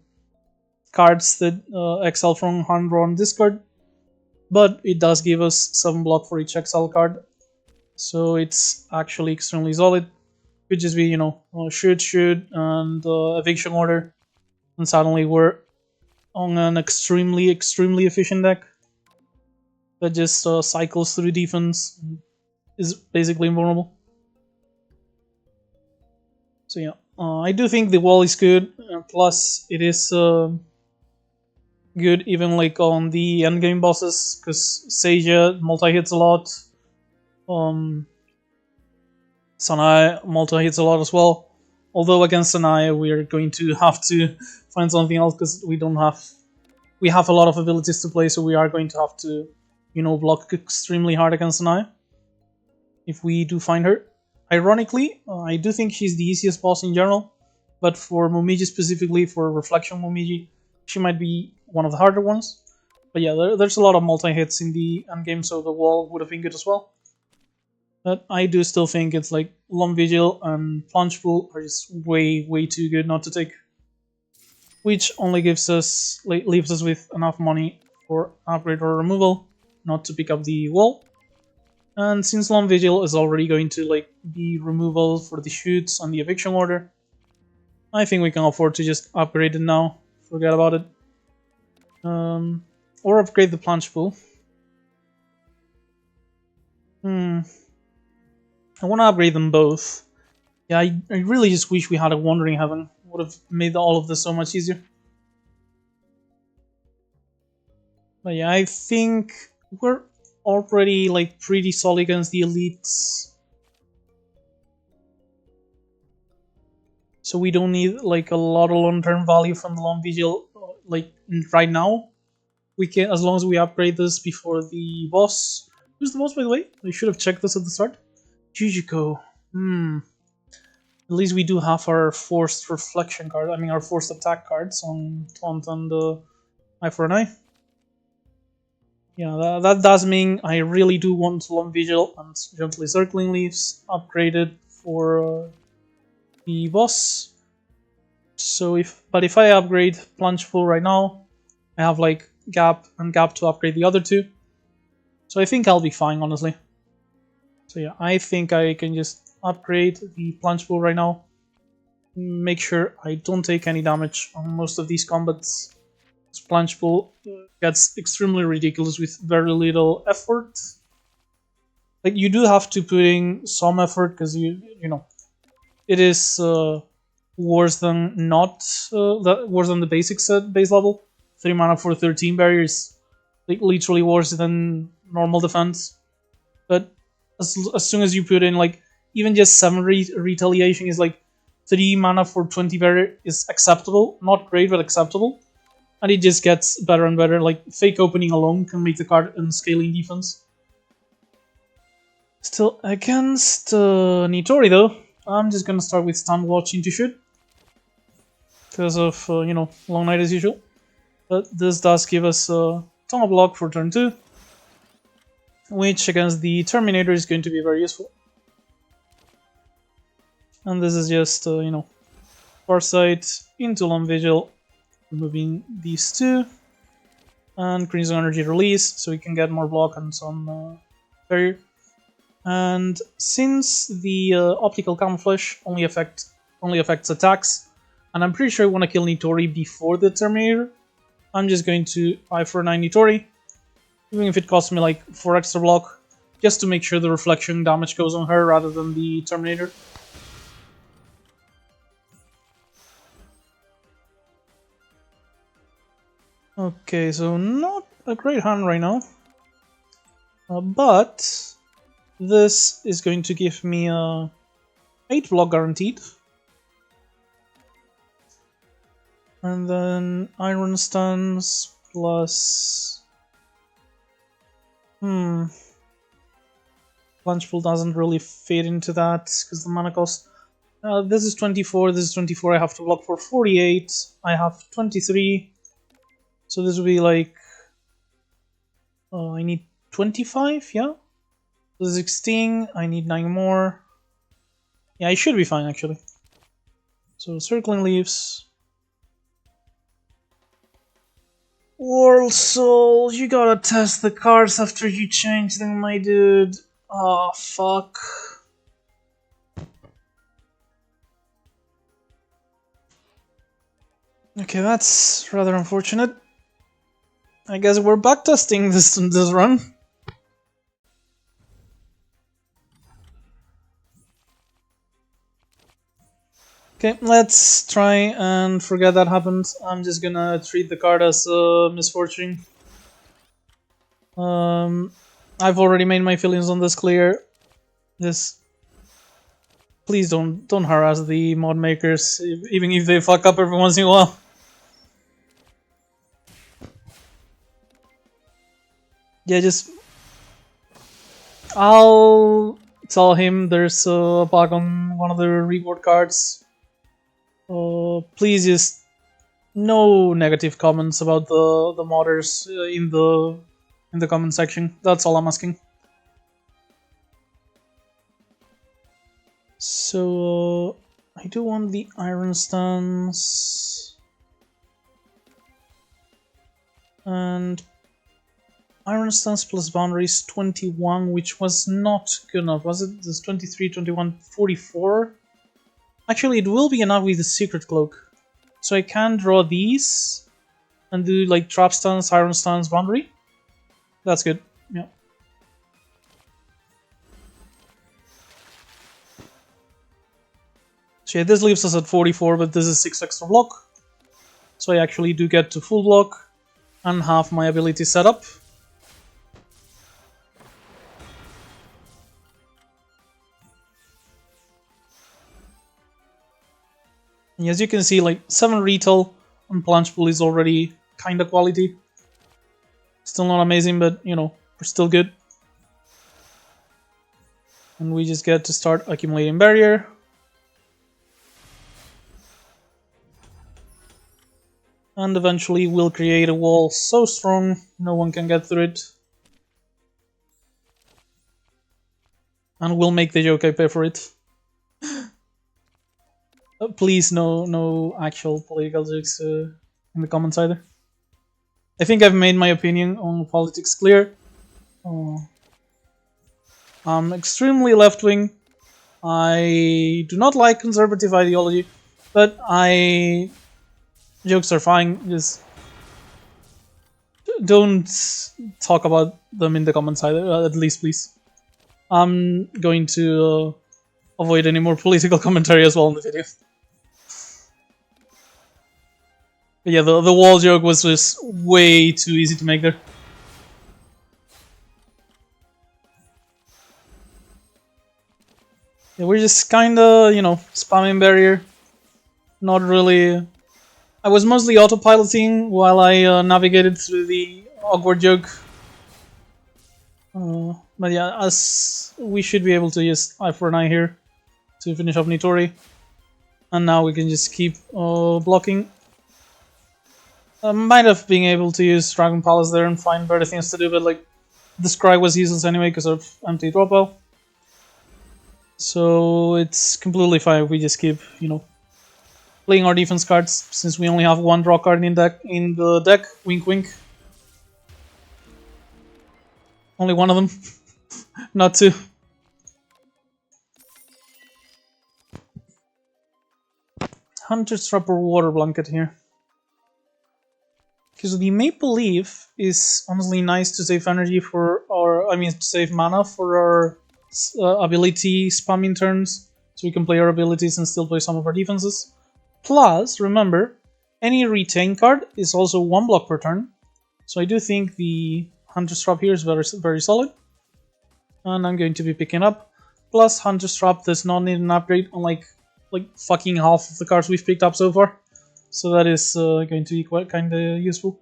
cards that exile from hand draw on discard. But it does give us 7 block for each exile card. So it's actually extremely solid. Could just be, shoot, and eviction order. And suddenly we're on an extremely, extremely efficient deck. that just cycles through defense, is basically invulnerable. So yeah, I do think the wall is good. Plus, it is good even like on the endgame bosses, because Seiya multi hits a lot. Sanai multi hits a lot as well. Although against Sanai, we are going to have to find something else because we have a lot of abilities to play, so we are going to have to, block extremely hard against Sanai if we do find her. Ironically, I do think she's the easiest boss in general, but for Momiji specifically, for Reflection Momiji, she might be one of the harder ones. But yeah, there's a lot of multi-hits in the endgame, so the wall would have been good as well. But I do still think it's like Long Vigil and Plunge Pool are just way, way too good not to take. Which only leaves us with enough money for upgrade or removal, not to pick up the wall. And since Long Vigil is already going to be removal for the shoots and the eviction order, I think we can afford to just upgrade it now. Forget about it. Or upgrade the Plunge Pool. I want to upgrade them both. Yeah, I really just wish we had a Wandering Heaven. Would have made all of this so much easier. But yeah, I think we're already pretty solid against the elites. So we don't need a lot of long-term value from the Long Vigil right now. We can, as long as we upgrade this before the boss. Who's the boss, by the way? I should have checked this at the start. Jujiko. At least we do have our forced reflection card. I mean, our forced attack cards on Taunt and Eye for an Eye. Yeah, that does mean I really do want Long Vigil and Gently Circling Leaves upgraded for the boss. So if I upgrade Plunge Pool right now, I have Gap and Gap to upgrade the other two. So I think I'll be fine, honestly. So yeah, I think I can just upgrade the Plunge Pool right now. Make sure I don't take any damage on most of these combats. This Plunge Pool gets extremely ridiculous with very little effort. You do have to put in some effort because it is worse than worse than the basic set base level. 3 mana for 13 barriers, literally worse than normal defense. But as soon as you put in even just 7 retaliation is 3 mana for 20 barrier is acceptable. Not great, but acceptable. And it just gets better and better. Fake opening alone can make the card unscaling defense. Still against Nitori though, I'm just gonna start with Stand Watching to shoot. Because of, Long Night as usual. But this does give us a ton of block for turn 2. Which against the Terminator is going to be very useful. And this is just, Farsight into Long Vigil, removing these two. And Crimson Energy Release, so we can get more block and some barrier. And since the Optical Camouflage only affects attacks, and I'm pretty sure I want to kill Nitori before the Terminator, I'm just going to Eye for 9 Nitori, even if it costs me 4 extra block, just to make sure the reflection damage goes on her rather than the Terminator. Okay, so not a great hand right now, but this is going to give me 8 block guaranteed. And then Iron Stance plus... Plunge Pool doesn't really fit into that because the mana cost. This is 24, this is 24, I have to block for 48, I have 23. So this will be I need 25, yeah? So 16, I need 9 more. Yeah, I should be fine actually. So Circling Leaves. World Soul, you gotta test the cards after you change them, my dude. Oh, fuck. Okay, that's rather unfortunate. I guess we're backtesting this run. Okay, let's try and forget that happened. I'm just gonna treat the card as a misfortune. I've already made my feelings on this clear. Just please don't harass the mod makers, even if they fuck up every once in a while. Yeah, just I'll tell him there's a bug on one of the reward cards. Please just no negative comments about the modders in the comment section. That's all I'm asking. So I do want the iron stance and iron stance plus boundaries 21, which was not good enough, was it? This 23, 21, 44. Actually, it will be enough with the secret cloak. So I can draw these and do like trap stance, iron stance, boundary. That's good. Yeah. So yeah, this leaves us at 44, but this is 6 extra block. So I actually do get to full block and have my ability set up. And as you can see, like 7 retail on Planche Pool is already kinda quality. Still not amazing, but you know, we're still good. And we just get to start accumulating barrier. And eventually we'll create a wall so strong no one can get through it. And we'll make the yokai pay for it. Please, no actual political jokes in the comments either. I think I've made my opinion on politics clear. I'm extremely left-wing. I do not like conservative ideology, but jokes are fine. Just don't talk about them in the comments either, at least, please. I'm going to avoid any more political commentary as well in the video. But yeah, the wall joke was just way too easy to make there. Yeah, we're just kinda, you know, spamming barrier. Not really. I was mostly autopiloting while I navigated through the awkward joke. But yeah, as we should be able to use eye for an eye here to finish off Nitori. And now we can just keep blocking. I might have been able to use Dragon Palace there and find better things to do, but like the Scry was useless anyway because of empty drop out. So it's completely fine if we just keep, you know, playing our defense cards, since we only have one draw card in the deck. Wink wink. Only one of them, not two. Hunter's Trap or Water Blanket here. Because the Maple Leaf is honestly nice to save energy for our, I mean, to save mana for our ability spamming turns, so we can play our abilities and still play some of our defenses. Plus, remember, any retain card is also 1 block per turn, so I do think the Hunter's Trap here is very solid, and I'm going to be picking up. Plus, Hunter's Trap does not need an upgrade, unlike like fucking half of the cards we've picked up so far. So that is going to be quite kind of useful.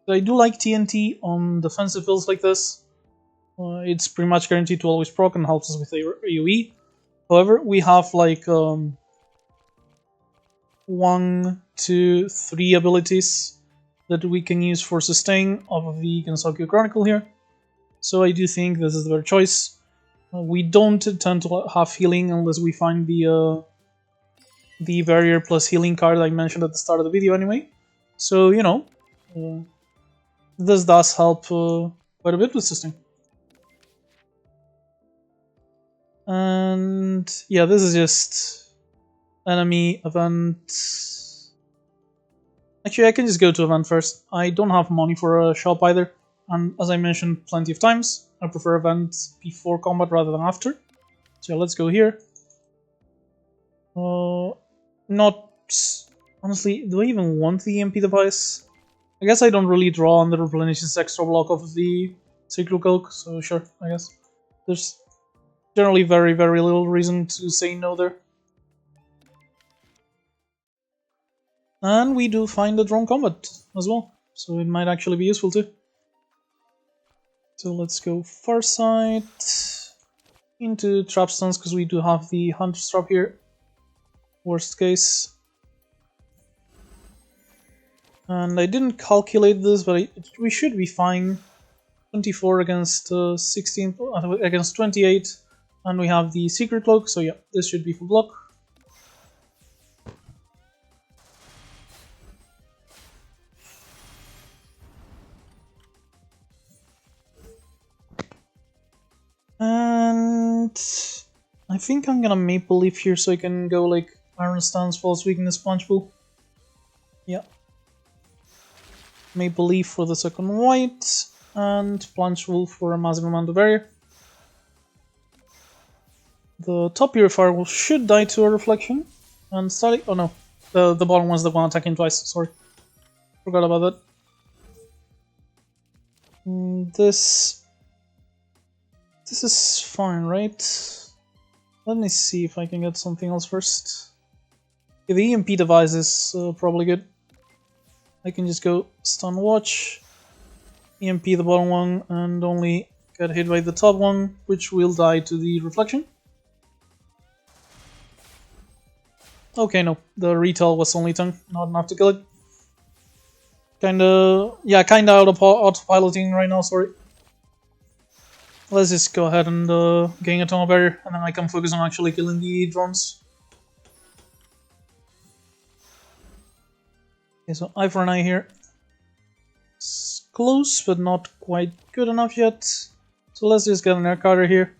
So I do like TNT on defensive builds like this. It's pretty much guaranteed to always proc and helps us with AoE. However, we have like 1, 2, 3 abilities that we can use for sustain of the Gensokyo Chronicle here. So I do think this is the better choice. We don't tend to have healing unless we find the barrier plus healing card I mentioned at the start of the video anyway. So, you know, this does help quite a bit with sustain. And yeah, this is just enemy event. Actually, I can just go to event first. I don't have money for a shop either. And as I mentioned plenty of times, I prefer event before combat rather than after. So let's go here. not... Honestly, do I even want the EMP device? I guess I don't really draw on the replenish this extra block of the Sacred Cloak, so sure, I guess. There's generally very, very little reason to say no there. And we do find the drone combat as well, so it might actually be useful too. So let's go far side into trap stance because we do have the Hunter's Trap here. Worst case. And I didn't calculate this, but we should be fine. 24 against 16 against 28, and we have the Secret Cloak, so yeah, this should be for block. And I think I'm gonna Maple Leaf here so I can go like Iron Stance, False Weakness, Punch Pool. Yeah. Maple Leaf for the second white, and Plunge Wolf for a massive amount of area. The top Purifier should die to a Reflection, and Static. Oh no, the bottom one's the one attacking twice. Sorry, forgot about that. This is fine, right? Let me see if I can get something else first. Yeah, the EMP device is probably good. I can just go Stun Watch, EMP the bottom one, and only get hit by the top one, which will die to the Reflection. Okay, no, the retail was only 10, not enough to kill it. Kinda out of autopiloting right now, sorry. Let's just go ahead and gain a tunnel barrier, and then I can focus on actually killing the drones. Okay, so eye for an eye here. It's close, but not quite good enough yet. So let's just get an air cutter here.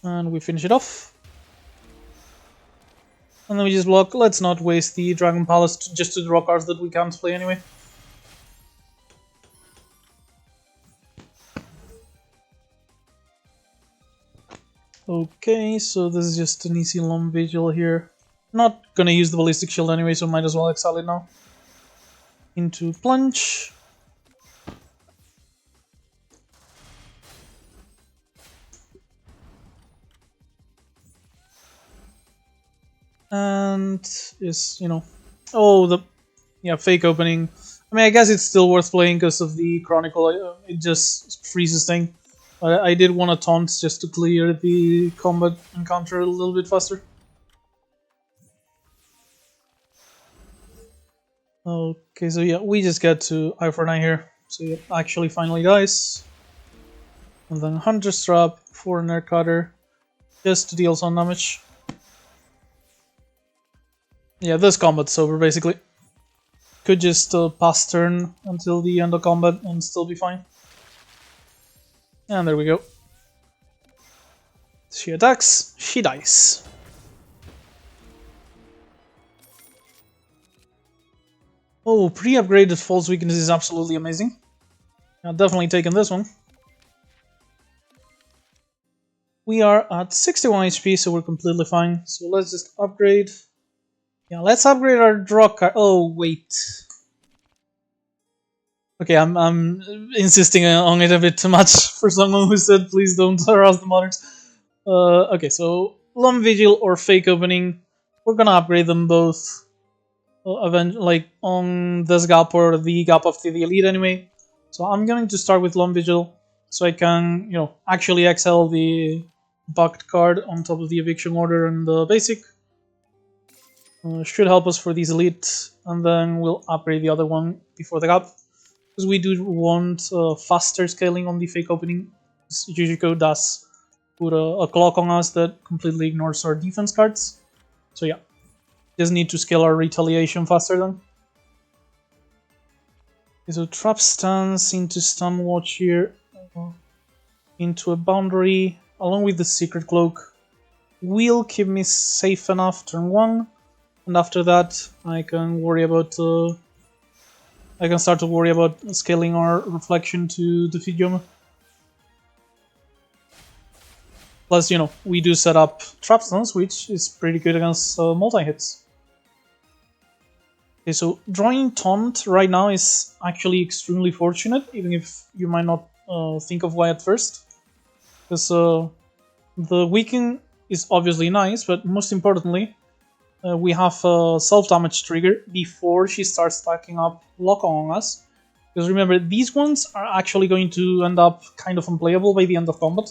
And we finish it off. And then we just block. Let's not waste the Dragon Palace just to draw cards that we can't play anyway. Okay, so this is just an easy Long Vigil here. Not gonna use the Ballistic Shield anyway, so might as well exile it now. Into Plunge. And is, fake opening. I mean, I guess it's still worth playing because of the Chronicle. It just freezes thing. I did want to taunt just to clear the combat encounter a little bit faster. Okay, so yeah, we just get to eye for an eye here. So yeah, actually finally dies. And then Hunter's Trap for an air cutter, just to deal some damage. Yeah, this combat's over basically. Could just pass turn until the end of combat and still be fine. And there we go. She attacks, she dies. Oh, pre-upgraded False Weakness is absolutely amazing. I've definitely taken this one. We are at 61 HP, so we're completely fine. So let's just upgrade. Yeah, let's upgrade our draw card. Oh, wait. Okay, I'm insisting on it a bit too much for someone who said please don't harass the modders. Okay, so Lum Vigil or Fake Opening, we're gonna upgrade them both. Like on this gap or the gap after the elite anyway. So I'm going to start with Lum Vigil, so I can, actually exile the bugged card on top of the eviction order and the basic. Should help us for these elite, and then we'll upgrade the other one before the gap. Because we do want faster scaling on the Fake Opening. Jujiko does put a clock on us that completely ignores our defense cards. So yeah, just need to scale our retaliation faster then. Okay, so Trap Stance into Stun Watch here, into a Boundary, along with the Secret Cloak, will keep me safe enough turn 1, and after that I can worry about I can start to worry about scaling our Reflection to defeat Yoma. Plus, you know, we do set up trap stones, which is pretty good against multi-hits. Okay, so drawing Taunt right now is actually extremely fortunate, even if you might not think of why at first. Because the weaken is obviously nice, but most importantly, we have a self-damage trigger before she starts stacking up lock on us. Because remember, these ones are actually going to end up kind of unplayable by the end of combat.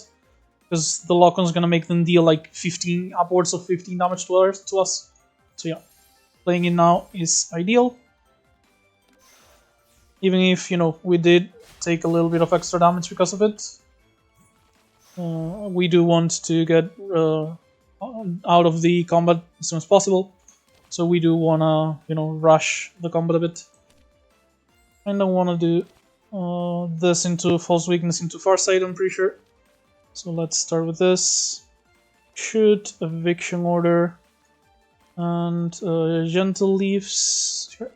Because the lock-on is going to make them deal like 15, upwards of 15 damage to us. So yeah, playing it now is ideal. Even if, you know, we did take a little bit of extra damage because of it. We do want to get out of the combat as soon as possible. So we do want to, you know, rush the combat a bit. I don't want to do this into false weakness into Farsight, I'm pretty sure. So let's start with this. Shoot, eviction order, and gentle leaves. Sure.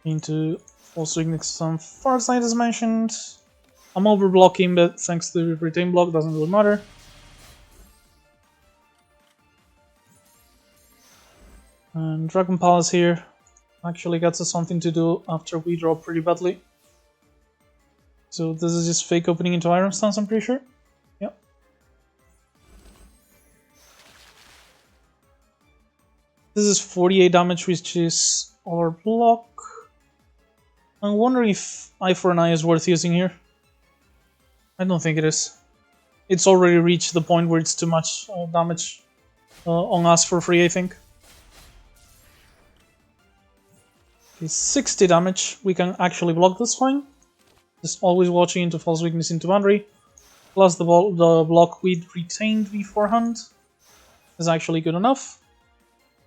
Into false weakness on Farsight as mentioned. I'm overblocking, but thanks to the retain block, doesn't really matter. And Dragon Palace here actually gets us something to do after we draw pretty badly. So this is just fake opening into Iron Stance, I'm pretty sure. Yep. This is 48 damage, which is our block. I'm wondering if Eye for an Eye is worth using here. I don't think it is. It's already reached the point where it's too much damage on us for free, I think. Okay, 60 damage. We can actually block this fine. Just always watching into false weakness into boundary. Plus the block we retained beforehand is actually good enough.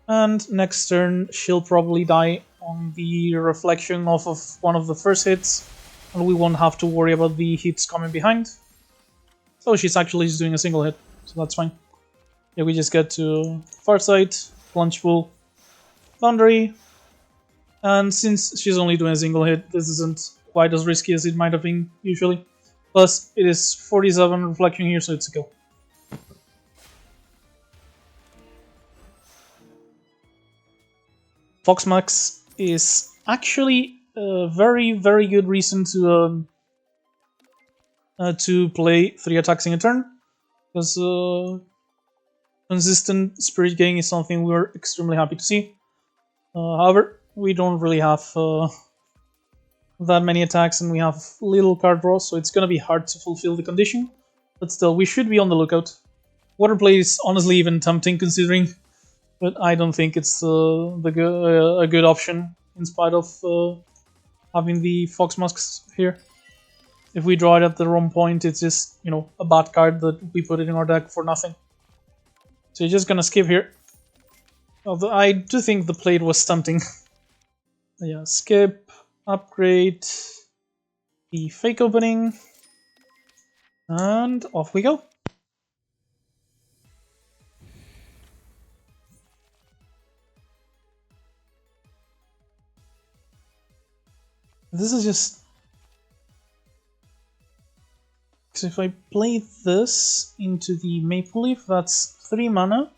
And next turn she'll probably die on the reflection off of one of the first hits. And we won't have to worry about the hits coming behind. So she's actually just doing a single hit, so that's fine. Yeah, we just get to Farsight, Plunge Pool, Boundary, and since she's only doing a single hit, this isn't quite as risky as it might have been usually. Plus, it is 47 reflection here, so it's a kill. Foxmax is actually a very, very good reason to play 3 attacks in a turn, because consistent spirit gain is something we're extremely happy to see. However, we don't really have that many attacks and we have little card draw, so it's going to be hard to fulfill the condition, but still, we should be on the lookout. Water play is honestly even tempting considering, but I don't think it's a good option in spite of having the Fox Masks here. If we draw it at the wrong point, it's just, you know, a bad card that we put it in our deck for nothing. So you're just gonna skip here. Although I do think the plate was tempting. Yeah, skip, upgrade, the fake opening, and off we go. This is just... So if I play this into the Maple Leaf, that's 3 mana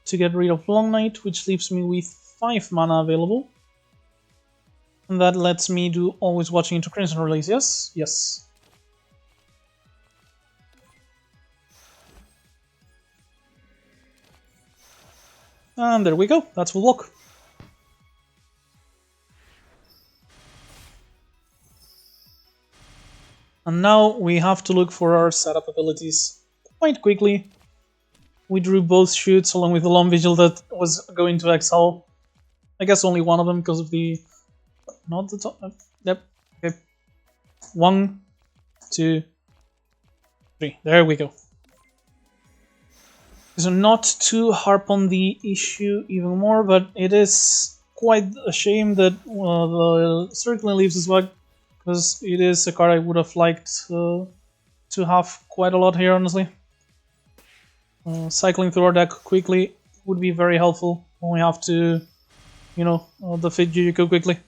to get rid of Long Night, which leaves me with 5 mana available. And that lets me do Always Watching into Crimson Release, yes? Yes. And there we go, that's full block. And now we have to look for our setup abilities quite quickly. We drew both shoots along with the Long Vigil that was going to exile. I guess only one of them because of the... Not the top... Yep, okay. 1, 2, 3. There we go. So not to harp on the issue even more, but it is quite a shame that the Circling Leaves is what... Because it is a card I would have liked to have quite a lot here, honestly. Cycling through our deck quickly would be very helpful when we have to, you know, defeat Jujutsu quickly.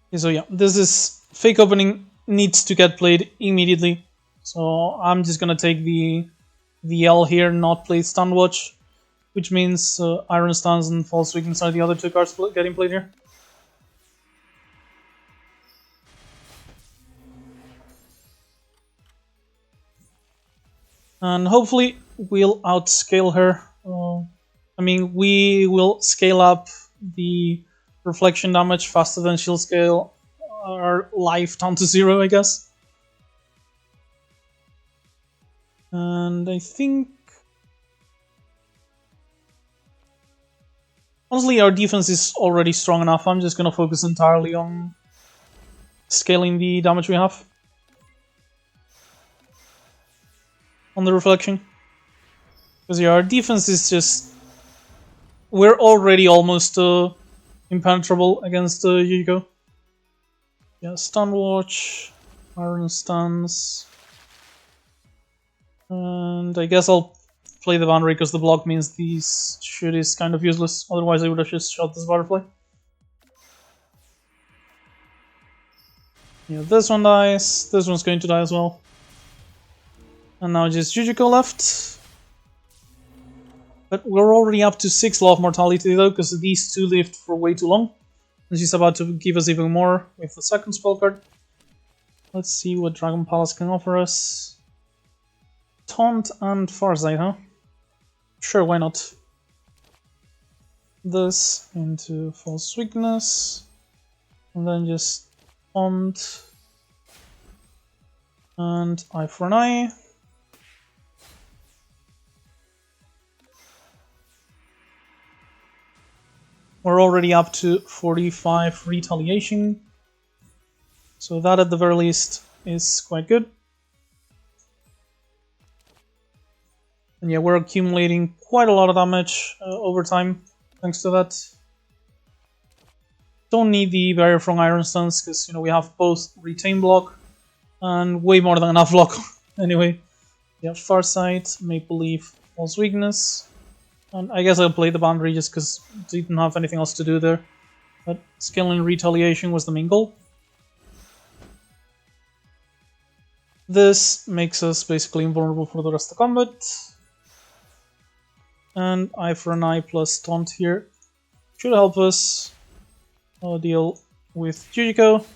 Okay, so yeah, this is fake opening needs to get played immediately. So I'm just gonna take the L here, not play Stun Watch, which means Iron Stuns and False Weakness are the other two cards getting played here. And hopefully we'll outscale her. I mean, we will scale up the reflection damage faster than she'll scale our life down to 0, I guess. And I think... honestly, our defense is already strong enough. I'm just gonna focus entirely on scaling the damage we have on the reflection. Because yeah, our defense is just... we're already almost impenetrable against Yuriko. Yeah, Stun Watch, Iron Stuns. And I guess I'll play the boundary because the block means this shit is kind of useless. Otherwise I would have just shot this butterfly. Yeah, this one dies. This one's going to die as well. And now just Jujiko left. But we're already up to 6 Law of Mortality though, because these two lived for way too long. And she's about to give us even more with the second spell card. Let's see what Dragon Palace can offer us. Taunt and Farsight, huh? Sure, why not? This into False Weakness. And then just Taunt. And Eye for an Eye. We're already up to 45 retaliation. So that at the very least is quite good. And yeah, we're accumulating quite a lot of damage over time, thanks to that. Don't need the barrier from Iron Stuns, because we have both retain block and way more than enough block. Anyway, yeah, Farsight, Maple Leaf, False Weakness. And I guess I'll play the boundary just because didn't have anything else to do there. But scaling retaliation was the main goal. This makes us basically invulnerable for the rest of the combat. And Eye for an Eye plus Taunt here should help us deal with Jujiko.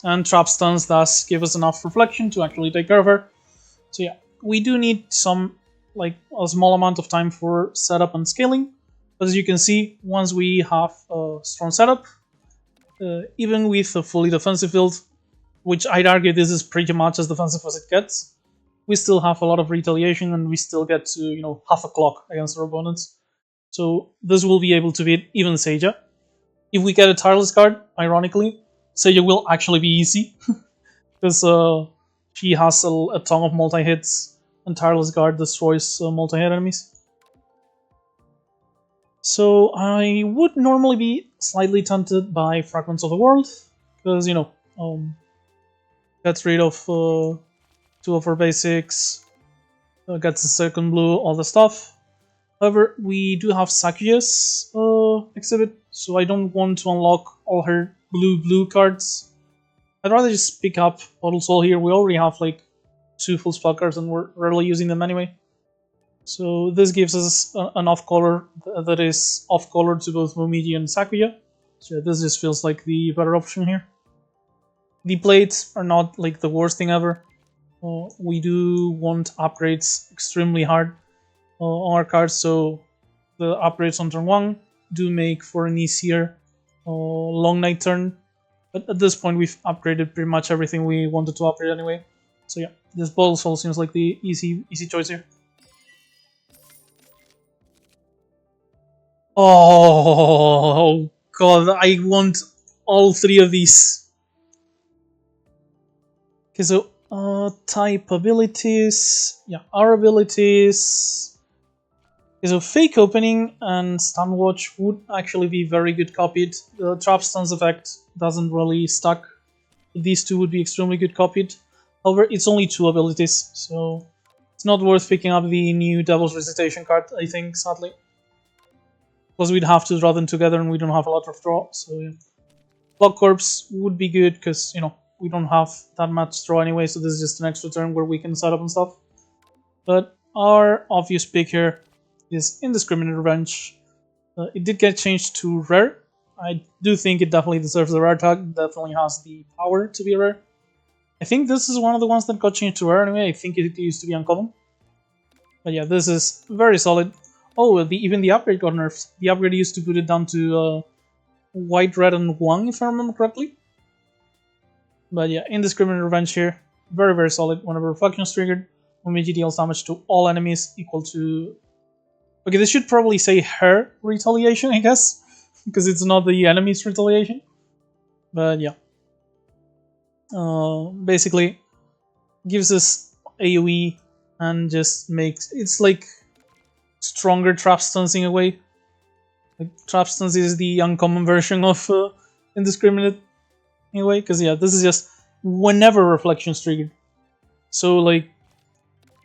And Trap Stuns thus give us enough reflection to actually take care of her. So yeah, we do need some, like, a small amount of time for setup and scaling. But as you can see, once we have a strong setup, even with a fully defensive build, which I'd argue this is pretty much as defensive as it gets, we still have a lot of retaliation and we still get to, half a clock against our opponents. So this will be able to beat even Seiya. If we get a Tireless card, ironically, Seiya will actually be easy. Because she has a ton of multi-hits and Tireless Guard destroys multi-hit enemies. So I would normally be slightly tempted by Fragments of the World. Because, gets rid of 2 of our basics, gets the second blue, all the stuff. However, we do have Sakuya's exhibit, so I don't want to unlock all her blue cards. I'd rather just pick up Bottle Soul here. We already have like 2 full spell cards and we're rarely using them anyway. So this gives us an off-color that is off-color to both Momiji and Sakuya. So this just feels like the better option here. The plates are not like the worst thing ever. We do want upgrades extremely hard on our cards, so the upgrades on turn 1 do make for an easier long night turn. But at this point we've upgraded pretty much everything we wanted to upgrade anyway. So yeah, this Bottle Soul seems like the easy choice here. Oh god, I want all 3 of these. Okay, so type abilities. Yeah, our abilities. Okay, so Fake Opening and Stun Watch would actually be very good copied. The Trap Stuns effect doesn't really stack. These 2 would be extremely good copied. However, it's only 2 abilities, so it's not worth picking up the new Devil's Recitation card, I think, sadly. Because we'd have to draw them together and we don't have a lot of draw, so yeah. Block Corpse would be good because, you know, we don't have that much draw anyway, so this is just an extra turn where we can set up and stuff. But our obvious pick here is Indiscriminate Revenge. It did get changed to rare. I do think it definitely deserves the rare tag. Definitely has the power to be rare. I think this is one of the ones that got changed to rare anyway. I think it used to be uncommon. But yeah, this is very solid. Oh, even the upgrade got nerfed. The upgrade used to put it down to white, red, and Wang, if I remember correctly. But yeah, Indiscriminate Revenge here. Very, very solid. Whenever Reflection is triggered, Momiji deals damage to all enemies equal to... Okay, this should probably say her retaliation, I guess. Because it's not the enemy's retaliation. But yeah. Basically, gives us AoE and just makes... It's like stronger trap stuns in a way. Like, trap stuns is the uncommon version of Indiscriminate in a way. Because yeah, this is just whenever Reflection is triggered. So like,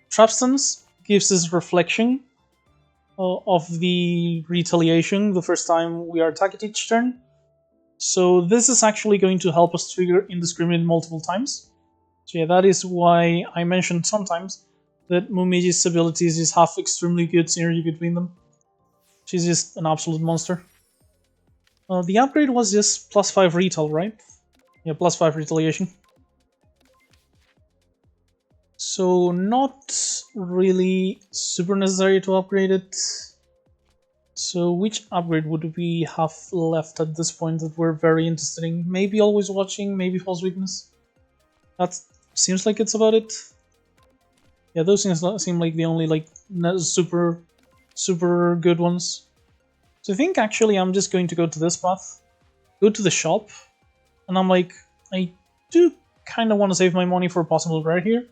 trap stuns gives us reflection of the retaliation the first time we are attacked each turn. So this is actually going to help us trigger Indiscriminate multiple times. So yeah, that is why I mentioned sometimes that Momiji's abilities just have extremely good synergy between them. She's just an absolute monster. The upgrade was just +5 retail, right? Yeah, +5 retaliation. So not really super necessary to upgrade it. So which upgrade would we have left at this point that we're very interested in? Maybe Always Watching, maybe False Weakness. That seems like it's about it. Yeah, those things seem like the only like super good ones. So I think actually I'm just going to go to this path, go to the shop, and I'm like, I do kind of want to save my money for a possible rare here.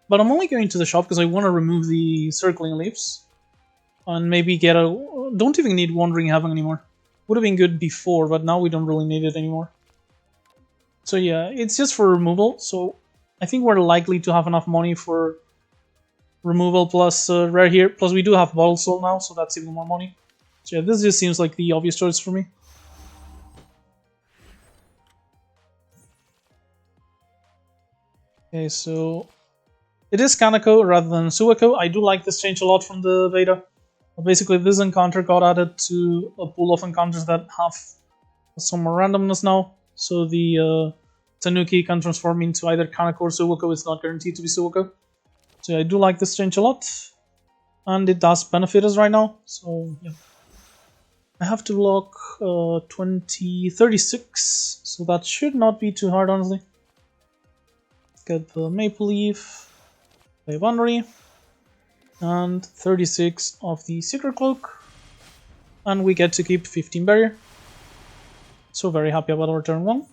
But I'm only going to the shop because I want to remove the circling leaves. And maybe get a... Don't even need Wandering Heaven anymore. Would have been good before, but now we don't really need it anymore. So yeah, it's just for removal. So I think we're likely to have enough money for removal plus rare here. Plus we do have Bottle Soul now, so that's even more money. So yeah, this just seems like the obvious choice for me. Okay, so... It is Kaneko rather than Suwako. I do like this change a lot from the beta. Basically, this encounter got added to a pool of encounters that have some more randomness now. So the Tanuki can transform into either Kaneko or Suwako. It's not guaranteed to be Suwako. So yeah, I do like this change a lot. And it does benefit us right now. So yeah. I have to lock 36. So that should not be too hard, honestly. Get the Maple Leaf. Play Boundary, and 36 of the Secret Cloak, and we get to keep 15 Barrier. So very happy about our turn 1.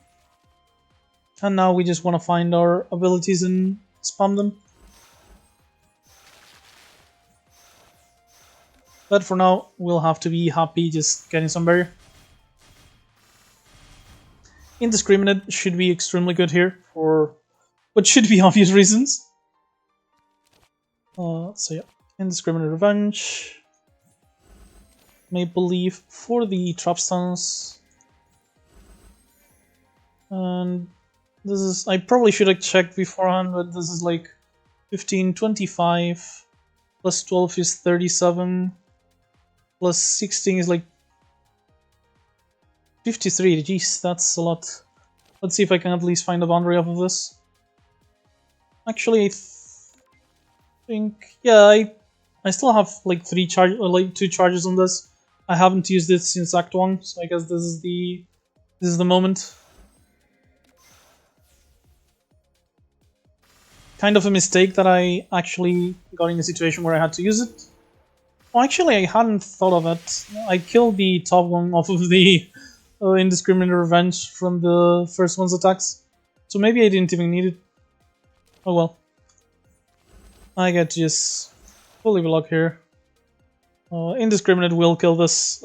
And now we just want to find our abilities and spam them. But for now, we'll have to be happy just getting some Barrier. Indiscriminate should be extremely good here for what should be obvious reasons. So yeah, Indiscriminate Revenge. Maple Leaf for the trap stuns. And this is, I probably should have checked beforehand, but this is like 15, 25, plus 12 is 37, plus 16 is like 53, jeez, that's a lot. Let's see if I can at least find a boundary off of this. Actually, I think, yeah, I still have like 2 charges on this. I haven't used it since Act 1, so I guess this is the moment. Kind of a mistake that I actually got in a situation where I had to use it. Well, actually, I hadn't thought of it. I killed the top one off of the Indiscriminate Revenge from the first one's attacks, so maybe I didn't even need it. Oh well. I get to just fully block here. Indiscriminate will kill this.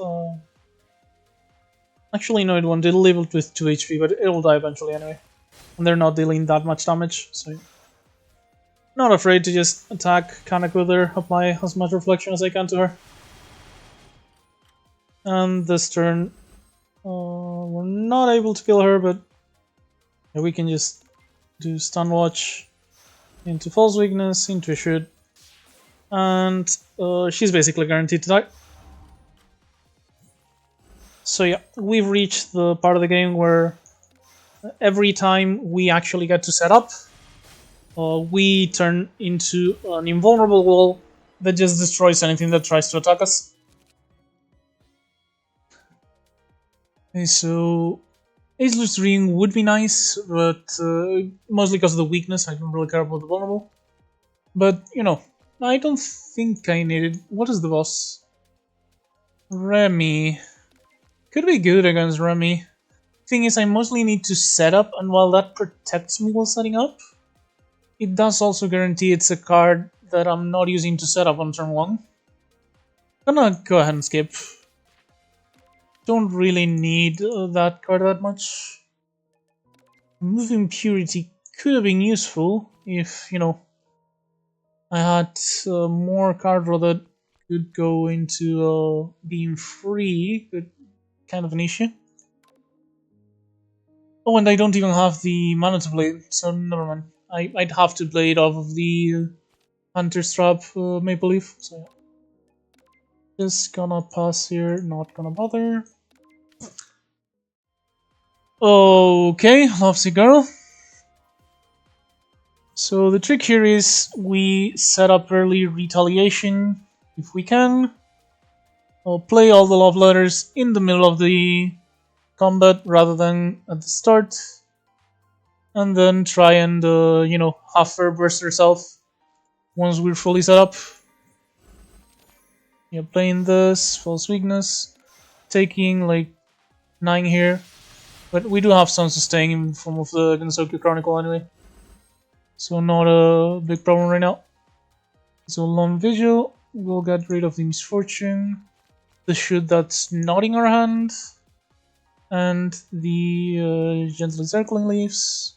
Actually, no, it won't. It'll leave it with 2 HP, but it'll die eventually anyway. And they're not dealing that much damage, so... Not afraid to just attack Kaneko there, apply as much reflection as I can to her. And this turn... we're not able to kill her, but we can just do stun watch into false weakness, into a shoot, and she's basically guaranteed to die. So yeah, we've reached the part of the game where every time we actually get to set up, we turn into an invulnerable wall that just destroys anything that tries to attack us. Okay, so Ageless Ring would be nice, but mostly because of the weakness. I don't really care about the vulnerable. But, you know, I don't think I need it. What is the boss? Remy. Could be good against Remy. Thing is, I mostly need to set up, and while that protects me while setting up, it does also guarantee it's a card that I'm not using to set up on turn 1. I'm gonna go ahead and skip. Don't really need that card that much. Moving Purity could have been useful if, you know, I had more card draw that could go into being free, but kind of an issue. Oh, and I don't even have the mana to play, so never mind. I'd have to play it off of the Hunter's Trap Maple Leaf, so yeah. Just gonna pass here, not gonna bother. Okay, Lovesy Girl. So the trick here is we set up early retaliation if we can. I'll play all the love letters in the middle of the combat rather than at the start. And then try and, you know, half fair burst herself once we're fully set up. Yeah, playing this, false weakness, taking like 9 here. But we do have some sustain in the form of the Gensokyo Chronicle anyway. So not a big problem right now. So long vigil, we'll get rid of the misfortune, the shoot that's not in our hand, and the gently circling leaves.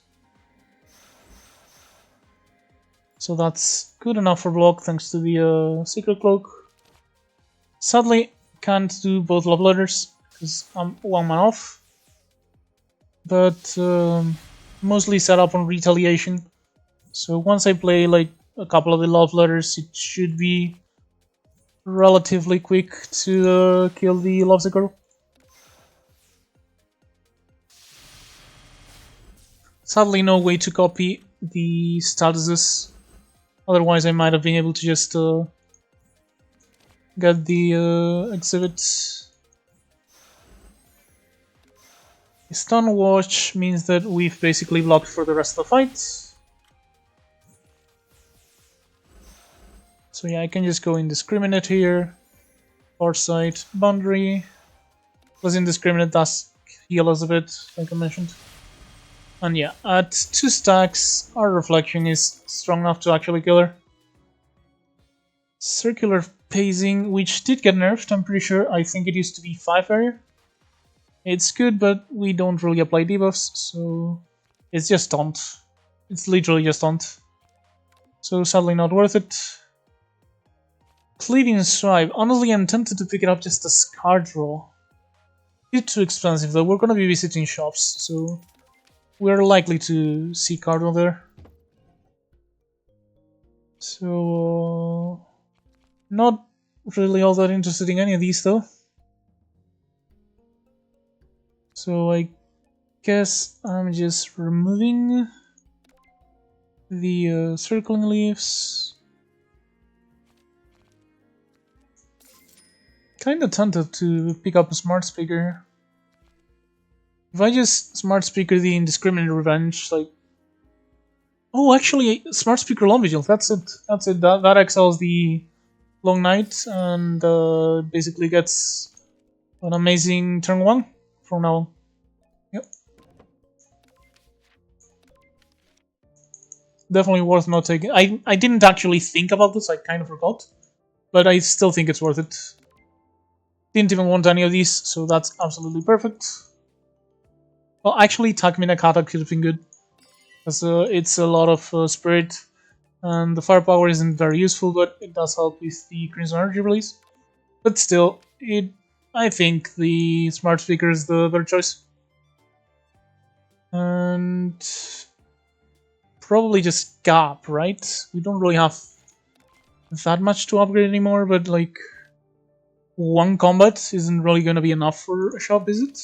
So that's good enough for block thanks to the secret cloak. Sadly, can't do both love letters because I'm 1 man off. But mostly set up on retaliation. So once I play like a couple of the love letters, it should be relatively quick to kill the Lovesy Girl. Sadly, no way to copy the statuses. Otherwise, I might have been able to just get the exhibit. Stun watch means that we've basically blocked for the rest of the fight. So yeah, I can just go indiscriminate here. Farsight, boundary. Plus indiscriminate does heal us a bit, like I mentioned. And yeah, at 2 stacks, our reflection is strong enough to actually kill her. Circular pacing, which did get nerfed, I'm pretty sure. I think it used to be 5 area. It's good, but we don't really apply debuffs, so it's just taunt. It's literally just taunt. So sadly not worth it. Cleaving Strive. Honestly, I'm tempted to pick it up just as card draw. It's too expensive though. We're gonna be visiting shops, so we're likely to see card draw there. So not really all that interested in any of these though. So I guess I'm just removing the circling leaves. Kinda tempted to pick up a smart speaker. If I just smart speaker the indiscriminate revenge, like, oh, actually, smart speaker long vigil. That's it. That's it. That excels the long night and basically gets an amazing turn 1 from now on. Yep. Definitely worth not taking. I didn't actually think about this. I kind of forgot, but I still think it's worth it. Didn't even want any of these, so that's absolutely perfect. Well, actually, Takumi Nakata could have been good, because it's a lot of spirit, and the firepower isn't very useful, but it does help with the Crimson Energy release. But still, I think the smart speaker is the better choice. And probably just gap, right? We don't really have that much to upgrade anymore, but like one combat isn't really going to be enough for a shop visit.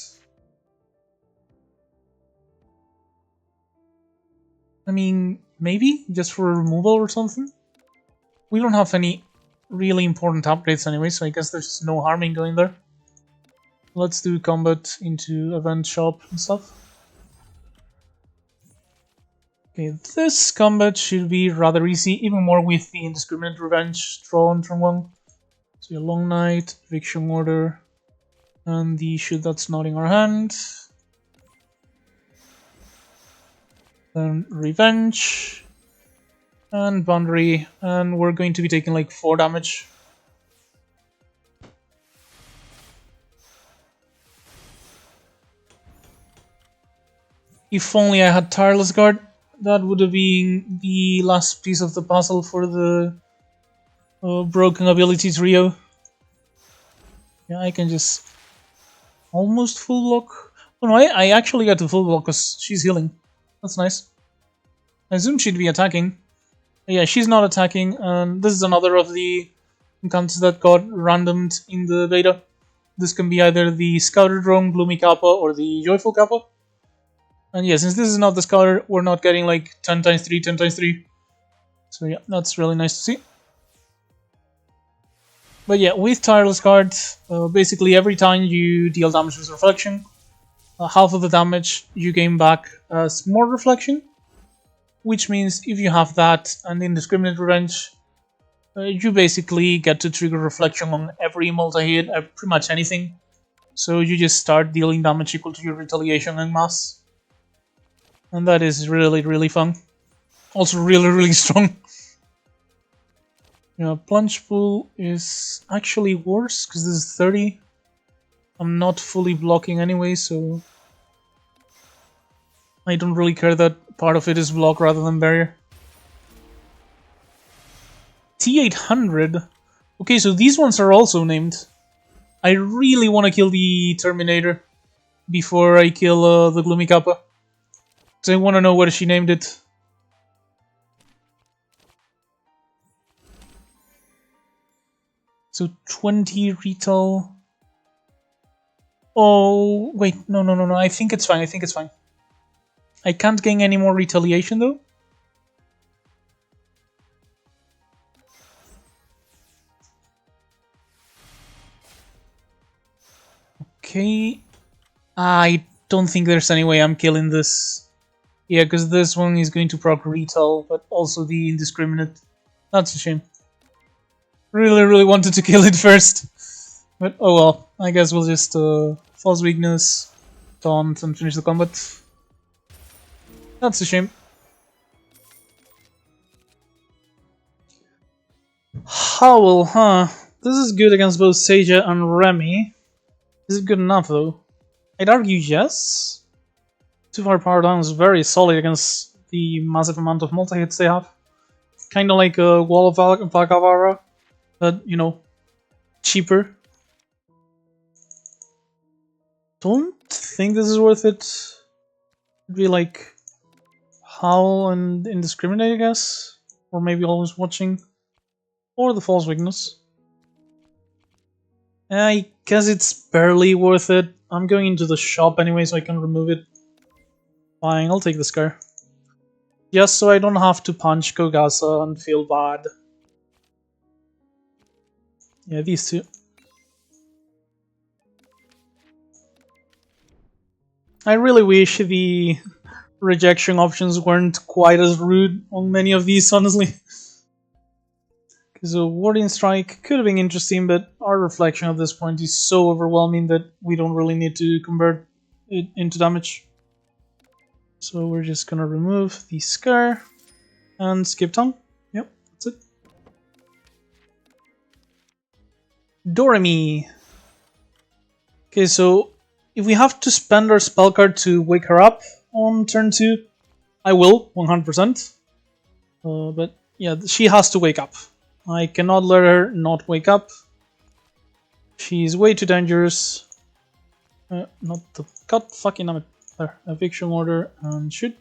I mean, maybe just for removal or something. We don't have any really important upgrades anyway, so I guess there's no harm in going there. Let's do combat into event shop and stuff. Okay, this combat should be rather easy, even more with the indiscriminate revenge draw on turn 1. So a long night, eviction order, and the shoot that's not in our hand. Then revenge, and boundary, and we're going to be taking like 4 damage. If only I had Tireless Guard, that would have been the last piece of the puzzle for the broken ability trio. Yeah, I can just almost full block. Oh no, I actually got to full block because she's healing. That's nice. I assume she'd be attacking. Yeah, she's not attacking, and this is another of the encounters that got randomed in the beta. This can be either the Scouter Drone, Gloomy Kappa, or the Joyful Kappa. And yeah, since this is not the Scouter, we're not getting like 10 times 3, 10 times 3. So yeah, that's really nice to see. But yeah, with Tireless Guard, basically every time you deal damage with Reflection, half of the damage you gain back as more Reflection. Which means if you have that and Indiscriminate Revenge, you basically get to trigger Reflection on every multi-hit, pretty much anything. So you just start dealing damage equal to your Retaliation en masse. And that is really, really fun. Also really, really strong. Yeah, Plunge Pool is actually worse, because this is 30. I'm not fully blocking anyway, so I don't really care that part of it is block rather than barrier. T800? Okay, so these ones are also named. I really want to kill the Terminator before I kill the Gloomy Kappa. Because I want to know what she named it. So 20 retail. Oh, wait, no, I think it's fine, I can't gain any more retaliation though. Okay. I don't think there's any way I'm killing this. Yeah, because this one is going to proc retail, but also the indiscriminate. That's a shame. Really wanted to kill it first. But oh well, I guess we'll just false weakness, taunt, and finish the combat. That's a shame. Howl, huh? This is good against both Seija and Remy. Is it good enough though? I'd argue yes. 2 firepower down is very solid against the massive amount of multi-hits they have. Kinda like a Wall of Valkavara, but you know, cheaper. Don't think this is worth it. It'd be like Howl and Indiscriminate, I guess. Or maybe Always Watching. Or the False Weakness. I guess it's barely worth it. I'm going into the shop anyway, so I can remove it. Fine, I'll take the Scar. Just so I don't have to punch Kogasa and feel bad. Yeah, these two. I really wish the rejection options weren't quite as rude on many of these, honestly. Because a Warding Strike could have been interesting, but our reflection at this point is so overwhelming that we don't really need to convert it into damage. So we're just gonna remove the Scar and skip tongue. Yep, that's it. Doremi. Okay, so if we have to spend our spell card to wake her up on turn 2, I will, 100%. But yeah, she has to wake up. I cannot let her not wake up. She's way too dangerous. Not the... God fucking damn it. There, eviction order and shoot.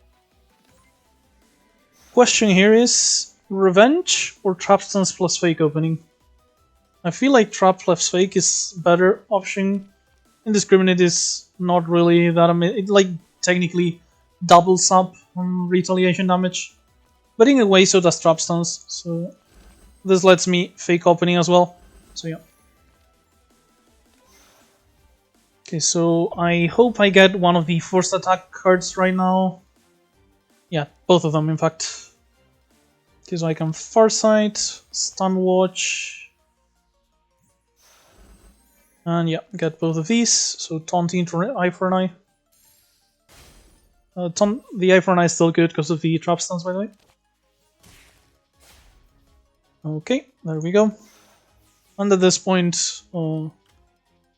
Question here is revenge or trap stance plus fake opening? I feel like trap plus fake is better option. Indiscriminate is not really that amazing. It like technically doubles up on retaliation damage, but in a way so does trap stance. So this lets me fake opening as well. So yeah. Okay, so I hope I get one of the forced attack cards right now. Yeah, both of them in fact. Okay, so I can Farsight, Stun Watch, and yeah, get both of these. So taunting to Eye for an Eye. The Eye for an Eye is still good because of the trap stance, by the way. Okay, there we go. And at this point,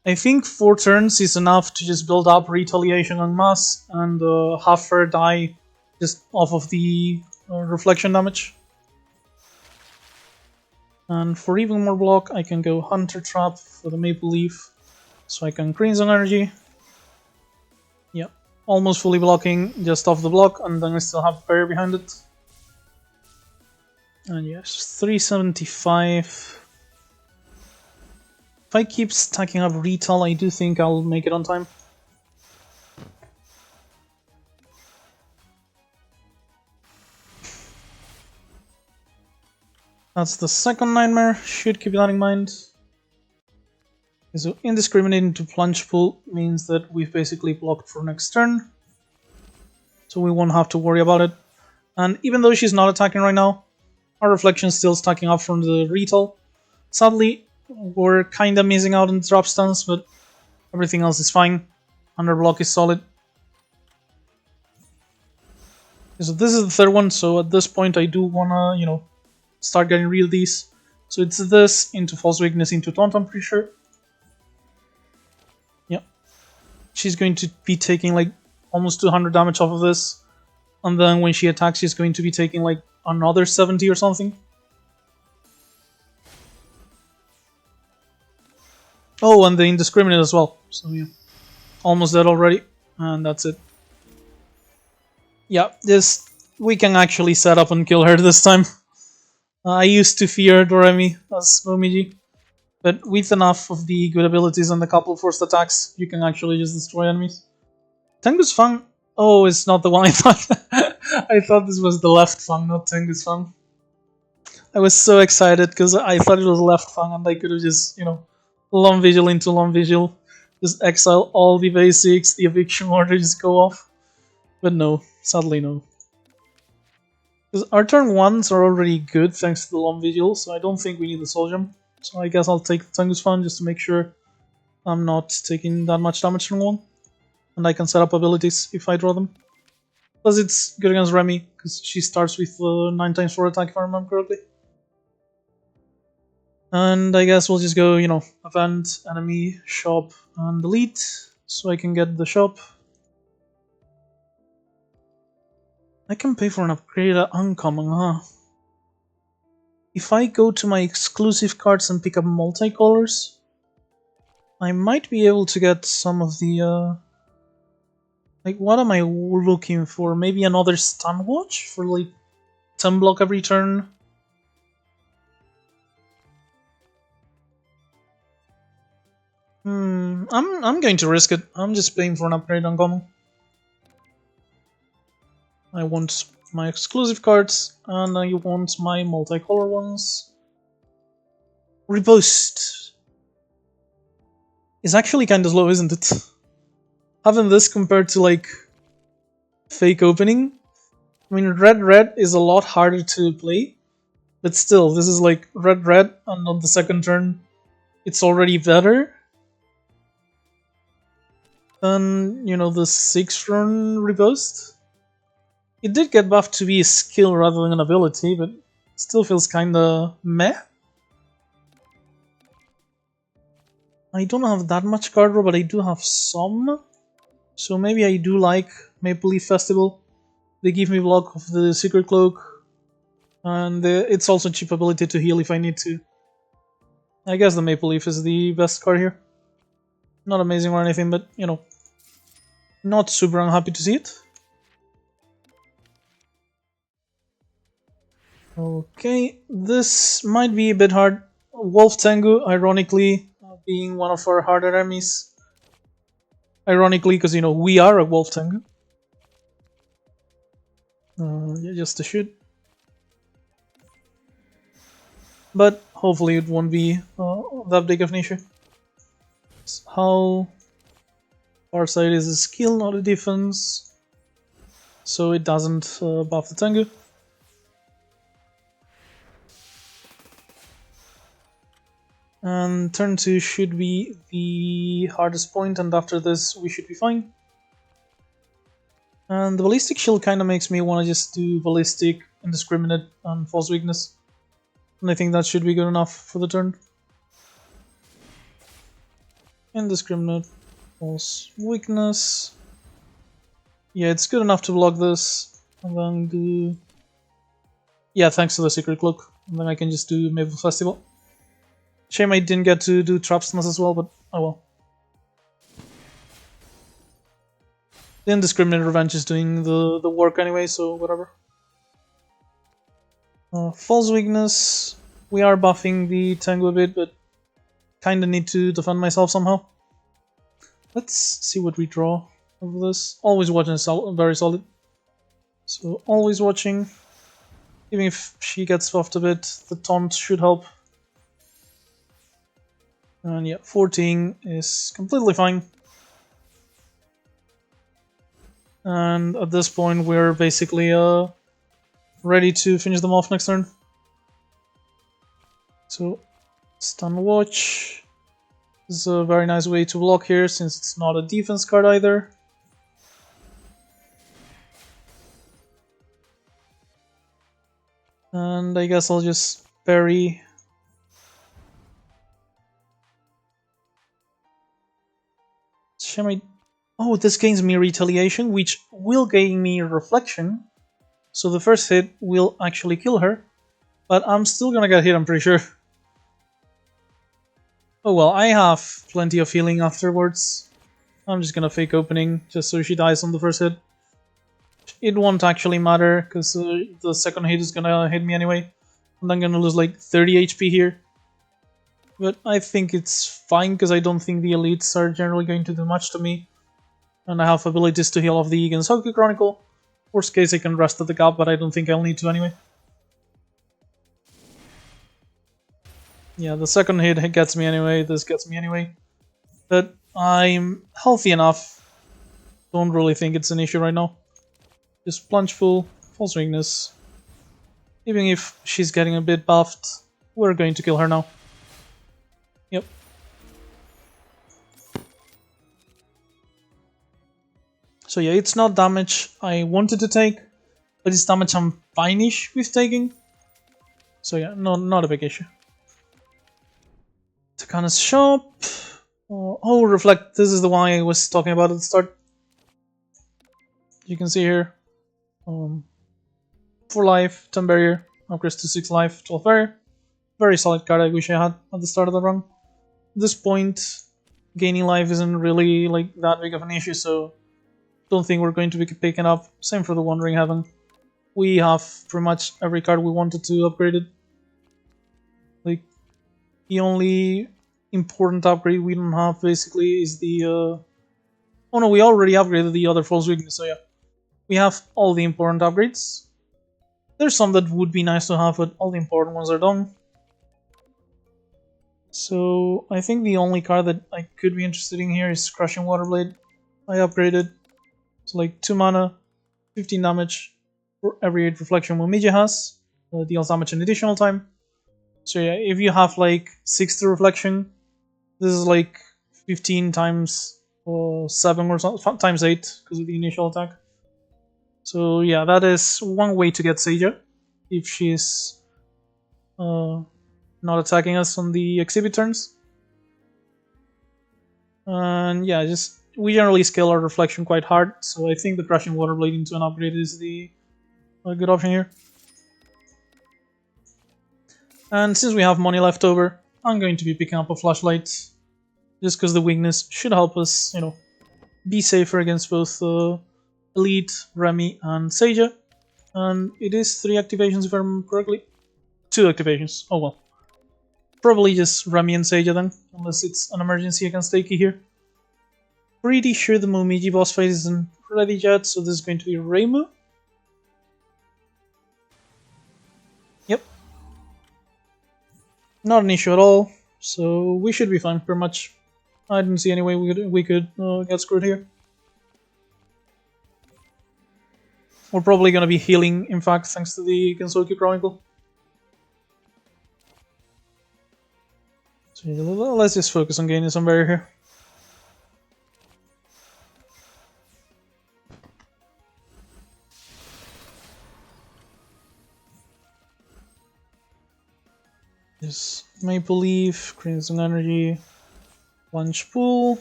I think 4 turns is enough to just build up retaliation en masse and have her die just off of the reflection damage. And for even more block, I can go Hunter Trap for the Maple Leaf, so I can Green Zone Energy. Yeah, almost fully blocking, just off the block, and then I still have Barrier behind it. And yes, 375. If I keep stacking up Retail, I do think I'll make it on time. That's the second nightmare, should keep that in mind. So indiscriminate into plunge pool means that we've basically blocked for next turn. So we won't have to worry about it. And even though she's not attacking right now, our reflection's still stacking up from the retail. Sadly, we're kinda missing out on the drop stance, but everything else is fine. Under block is solid. So this is the third one, so at this point I do wanna, you know, start getting rid of these. So it's this into False Weakness into Taunt, I'm pretty sure. Yeah. She's going to be taking like almost 200 damage off of this. And then when she attacks, she's going to be taking like another 70 or something. Oh, and the Indiscriminate as well. So yeah. Almost dead already. And that's it. Yeah, we can actually set up and kill her this time. I used to fear Doremi as Momiji, but with enough of the good abilities and a couple of forced attacks, you can actually just destroy enemies. Tengu's Fang? Oh, it's not the one I thought. I thought this was the left Fang, not Tengu's Fang. I was so excited because I thought it was left Fang and I could have just, you know, long vigil into long vigil, just exile all the basics, the eviction order just go off. But no, sadly no. Because our turn 1s are already good thanks to the long vigil, so I don't think we need the soul gem. So I guess I'll take the Tengu's Fan just to make sure I'm not taking that much damage from one. And I can set up abilities if I draw them. Plus it's good against Remy, because she starts with 9 times 4 attack if I remember correctly. And I guess we'll just go, you know, event, enemy, shop, and delete, so I can get the shop. I can pay for an upgrade at uncommon, huh? If I go to my exclusive cards and pick up multicolors, I might be able to get some of the, like, what am I looking for? Maybe another Stun Watch for, like, 10 block every turn? I'm going to risk it. I'm just paying for an upgrade uncommon. I want my exclusive cards, and I want my multicolor ones. Reboast is actually kind of slow, isn't it? Having this compared to, like, fake opening. I mean, red is a lot harder to play, but still, this is like red, and on the second turn, it's already better than, you know, the 6th run Reboast. It did get buffed to be a skill rather than an ability, but still feels kinda meh. I don't have that much card draw, but I do have some. So maybe I do like Maple Leaf Festival. They give me block of the Secret Cloak. And it's also cheap ability to heal if I need to. I guess the Maple Leaf is the best card here. Not amazing or anything, but, you know. Not super unhappy to see it. Okay, this might be a bit hard. Wolf Tengu, ironically, being one of our harder enemies. Ironically, because you know we are a Wolf Tengu. Yeah, just to shoot. But hopefully it won't be that big of an issue. How far side is a skill, not a defense, so it doesn't buff the Tengu. And turn 2 should be the hardest point, and after this we should be fine. And the ballistic shield kind of makes me want to just do ballistic, indiscriminate, and false weakness. And I think that should be good enough for the turn. Indiscriminate, false weakness. Yeah, it's good enough to block this. And then do... Yeah, thanks to the secret cloak. And then I can just do Maple Festival. Shame I didn't get to do trap stuns as well, but oh well. The indiscriminate revenge is doing the work anyway, so whatever. False weakness. We are buffing the Tengu a bit, but kinda need to defend myself somehow. Let's see what we draw over this. Always watching is very solid. So always watching. Even if she gets buffed a bit, the taunt should help. And yeah, 14 is completely fine. And at this point we're basically ready to finish them off next turn. So, stun watch is a very nice way to block here since it's not a defense card either. And I guess I'll just parry. Oh, this gains me retaliation, which will gain me reflection. So the first hit will actually kill her. But I'm still gonna get hit, I'm pretty sure. Oh well, I have plenty of healing afterwards. I'm just gonna fake opening, just so she dies on the first hit. It won't actually matter, because the second hit is gonna hit me anyway. And I'm gonna lose like 30 HP here. But I think it's fine, because I don't think the elites are generally going to do much to me. And I have abilities to heal off the Gensokyo Chronicle. Worst case I can rest at the gap, but I don't think I'll need to anyway. Yeah, the second hit gets me anyway, this gets me anyway. But I'm healthy enough. Don't really think it's an issue right now. Just plunge full, false weakness. Even if she's getting a bit buffed, we're going to kill her now. Yep. So yeah, it's not damage I wanted to take, but it's damage I'm fine-ish with taking. So yeah, not a big issue. Takana's shop. Oh, reflect. This is the one I was talking about at the start. You can see here. 4 life, 10 barrier, upgrades to 6 life, 12 barrier. Very solid card I wish I had at the start of the run. At this point, gaining life isn't really like that big of an issue, so don't think we're going to be picking up. Same for the Wandering Heaven. We have pretty much every card we wanted to upgrade it. Like, the only important upgrade we don't have basically is the... Oh no, we already upgraded the other false weakness, so yeah. We have all the important upgrades. There's some that would be nice to have, but all the important ones are done. So I think the only card that I could be interested in here is Crushing Waterblade. I upgraded. So like 2 mana, 15 damage for every 8 reflection Momiji has. Deals damage in additional time. So yeah, if you have like 60 reflection, this is like 15 times 7 or something, times 8 because of the initial attack. So yeah, that is one way to get Seija if she's not attacking us on the exhibit turns. And yeah, we generally scale our reflection quite hard, so I think the Crushing Waterblade into an upgrade is the good option here. And since we have money left over, I'm going to be picking up a flashlight, just because the weakness should help us, you know, be safer against both Elite, Remy, and Seiya. And it is 3 activations if I remember correctly. 2 activations. Oh well. Probably just Remy and Seiya then, unless it's an emergency against Eiki here. Pretty sure the Momiji boss fight isn't ready yet, so this is going to be Reimu. Yep. Not an issue at all, so we should be fine, pretty much. I didn't see any way we could get screwed here. We're probably going to be healing, in fact, thanks to the Gensokyo Chronicle. So let's just focus on gaining some barrier here. Just Maple Leaf, Crimson Energy, Lunge Pool,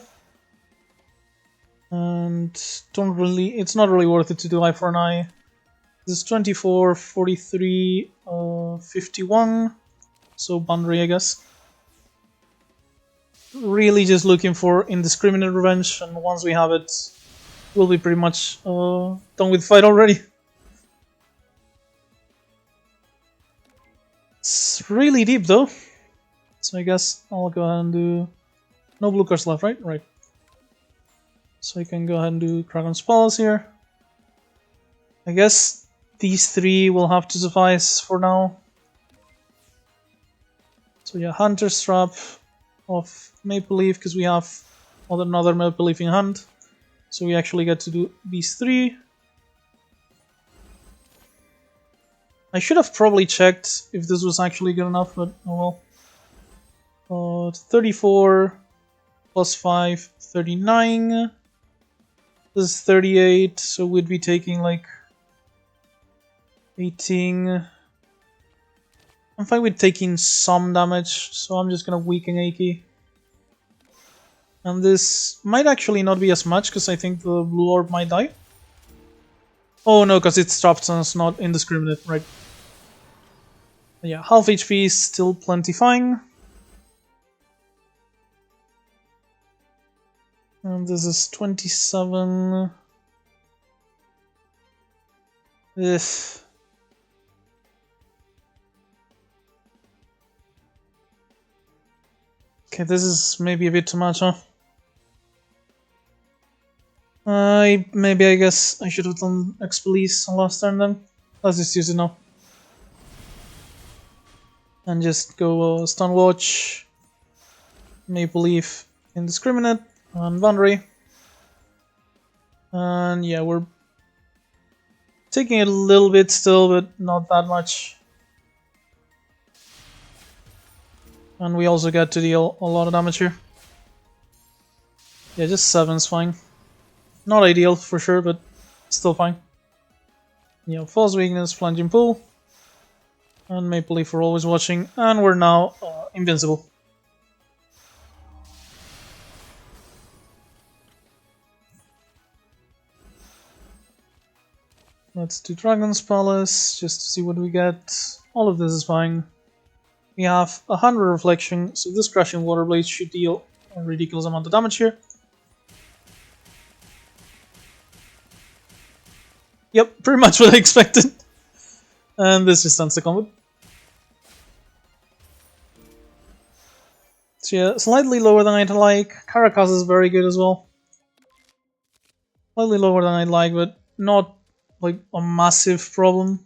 and it's not really worth it to do eye for an eye. This is 24, 43, 51, so boundary I guess. Really just looking for indiscriminate revenge, and once we have it, we'll be pretty much done with the fight already. It's really deep though, so I guess I'll go ahead and do... No blue cards left, right? Right. So I can go ahead and do Dragon's Palace here. I guess these 3 will have to suffice for now. So yeah, Hunter's Trap of Maple Leaf, because we have another Maple Leaf in hand. So we actually get to do these 3. I should have probably checked if this was actually good enough, but oh well. 34 plus 5, 39. This is 38, so we'd be taking like 18. I'm fine with taking some damage, so I'm just gonna weaken Eiki. And this might actually not be as much, because I think the blue orb might die. Oh no, because it's trapped and it's not indiscriminate, right? Yeah, half HP is still plenty fine. And this is 27. Ugh. Okay, this is maybe a bit too much, huh? Maybe I guess I should have done X-Police on last turn then. Let's just use it now. And just go Stun Watch, Maple Leaf, Indiscriminate, and Boundary. And yeah, we're taking it a little bit still, but not that much. And we also get to deal a lot of damage here. Yeah, just 7's fine. Not ideal for sure, but still fine. Yeah, False Weakness, Plunging Pool. And Maple Leaf for always watching, and we're now invincible. Let's do Dragon's Palace, just to see what we get. All of this is fine. We have 100 reflection, so this Crushing Water Blade should deal a ridiculous amount of damage here. Yep, pretty much what I expected. And this just ends the combat. So yeah, slightly lower than I'd like. Caracas is very good as well. Slightly lower than I'd like, but not like a massive problem.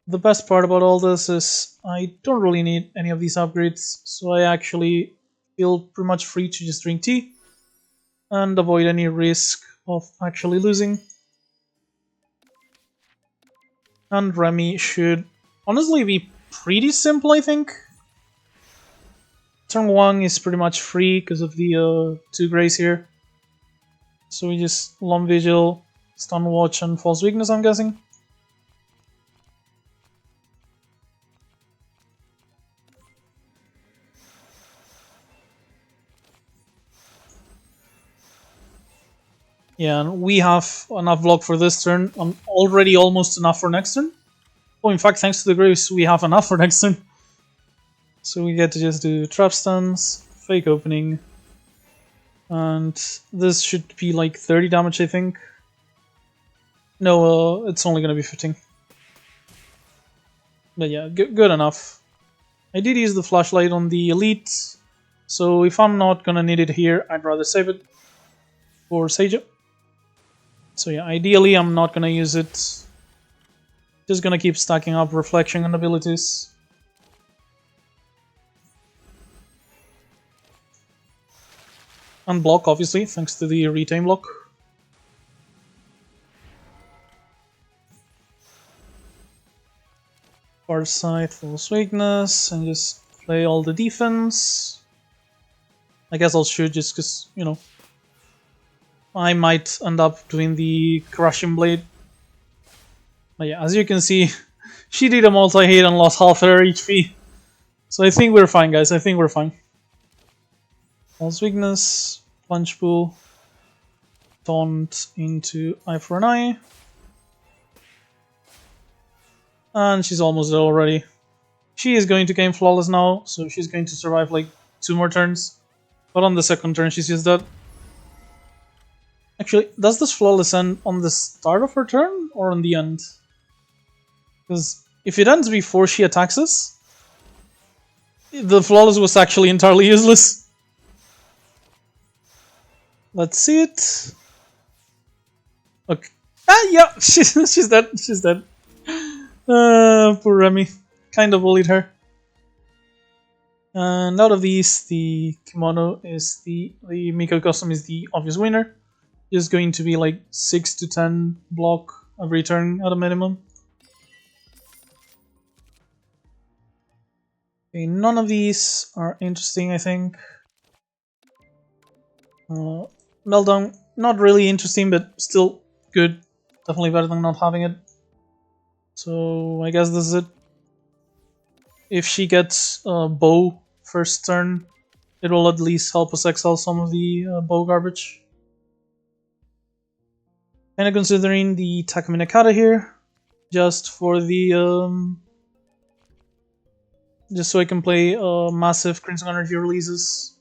The best part about all this is I don't really need any of these upgrades, so I actually feel pretty much free to just drink tea and avoid any risk of actually losing. And Remy should honestly be pretty simple, I think. Turn 1 is pretty much free because of the 2 grays here. So we just Long Vigil, Stun Watch, and False Weakness, I'm guessing. Yeah, and we have enough block for this turn, and already almost enough for next turn. Oh, in fact, thanks to the Graves, we have enough for next turn. So we get to just do Trap Stuns, Fake Opening, And this should be like 30 damage, I think. No, it's only gonna be 15. But yeah, good enough. I did use the flashlight on the elite, so if I'm not gonna need it here, I'd rather save it for Seijo. So yeah, ideally I'm not gonna use it. Just gonna keep stacking up reflection and abilities. And block, obviously, thanks to the retain block. Far side, false weakness, and just play all the defense. I guess I'll shoot just because, you know, I might end up doing the crushing blade. But yeah, as you can see, she did a multi-hit and lost half her HP. So I think we're fine, guys. I think we're fine. False weakness, punch pool, taunt into eye for an eye. And she's almost there already. She is going to gain flawless now, so she's going to survive like 2 more turns. But on the second turn, she's used that. Actually, does this flawless end on the start of her turn or on the end? Because if it ends before she attacks us, the flawless was actually entirely useless. Let's see it. Okay. Ah, yeah, she's dead. She's dead. Poor Remy. Kind of bullied her. And out of these, the kimono is the Miko custom is the obvious winner. Just going to be like 6 to 10 block every turn at a minimum. Okay, none of these are interesting, I think. Meltdown, not really interesting, but still good. Definitely better than not having it. So I guess this is it. If she gets bow first turn, it will at least help us exile some of the bow garbage. Kinda considering the Takumi Nakata here, just for the just so I can play massive Crimson Energy releases.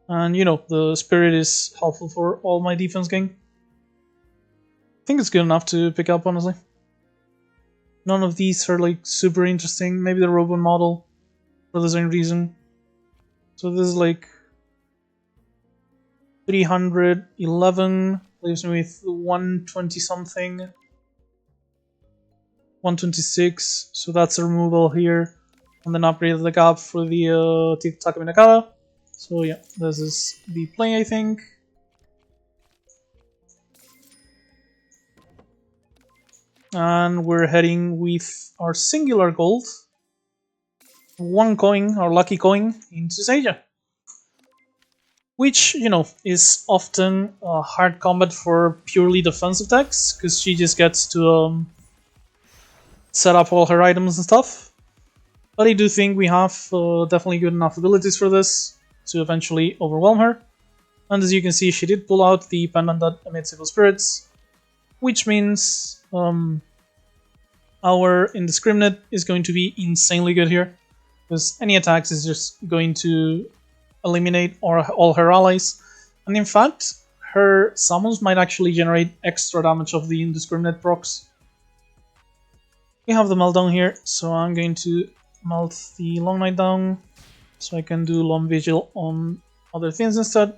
And you know, the Spirit is helpful for all my defense game. I think it's good enough to pick up, honestly. None of these are like super interesting. Maybe the robot model for the same reason. So this is like 311, leaves me with 120 something. 126, so that's a removal here. And then upgrade the gap for the Takumi Nakata. So yeah, this is the play, I think. And we're heading with our singular gold. 1 coin, our lucky coin, into Seiya. Which, you know, is often hard combat for purely defensive decks, because she just gets to set up all her items and stuff. But I do think we have definitely good enough abilities for this to eventually overwhelm her. And as you can see, she did pull out the pendant that emits evil spirits, which means our indiscriminate is going to be insanely good here, because any attacks is just going to eliminate all her allies. And in fact, her summons might actually generate extra damage of the indiscriminate procs. We have the meltdown here, so I'm going to melt the long night down so I can do long vigil on other things instead.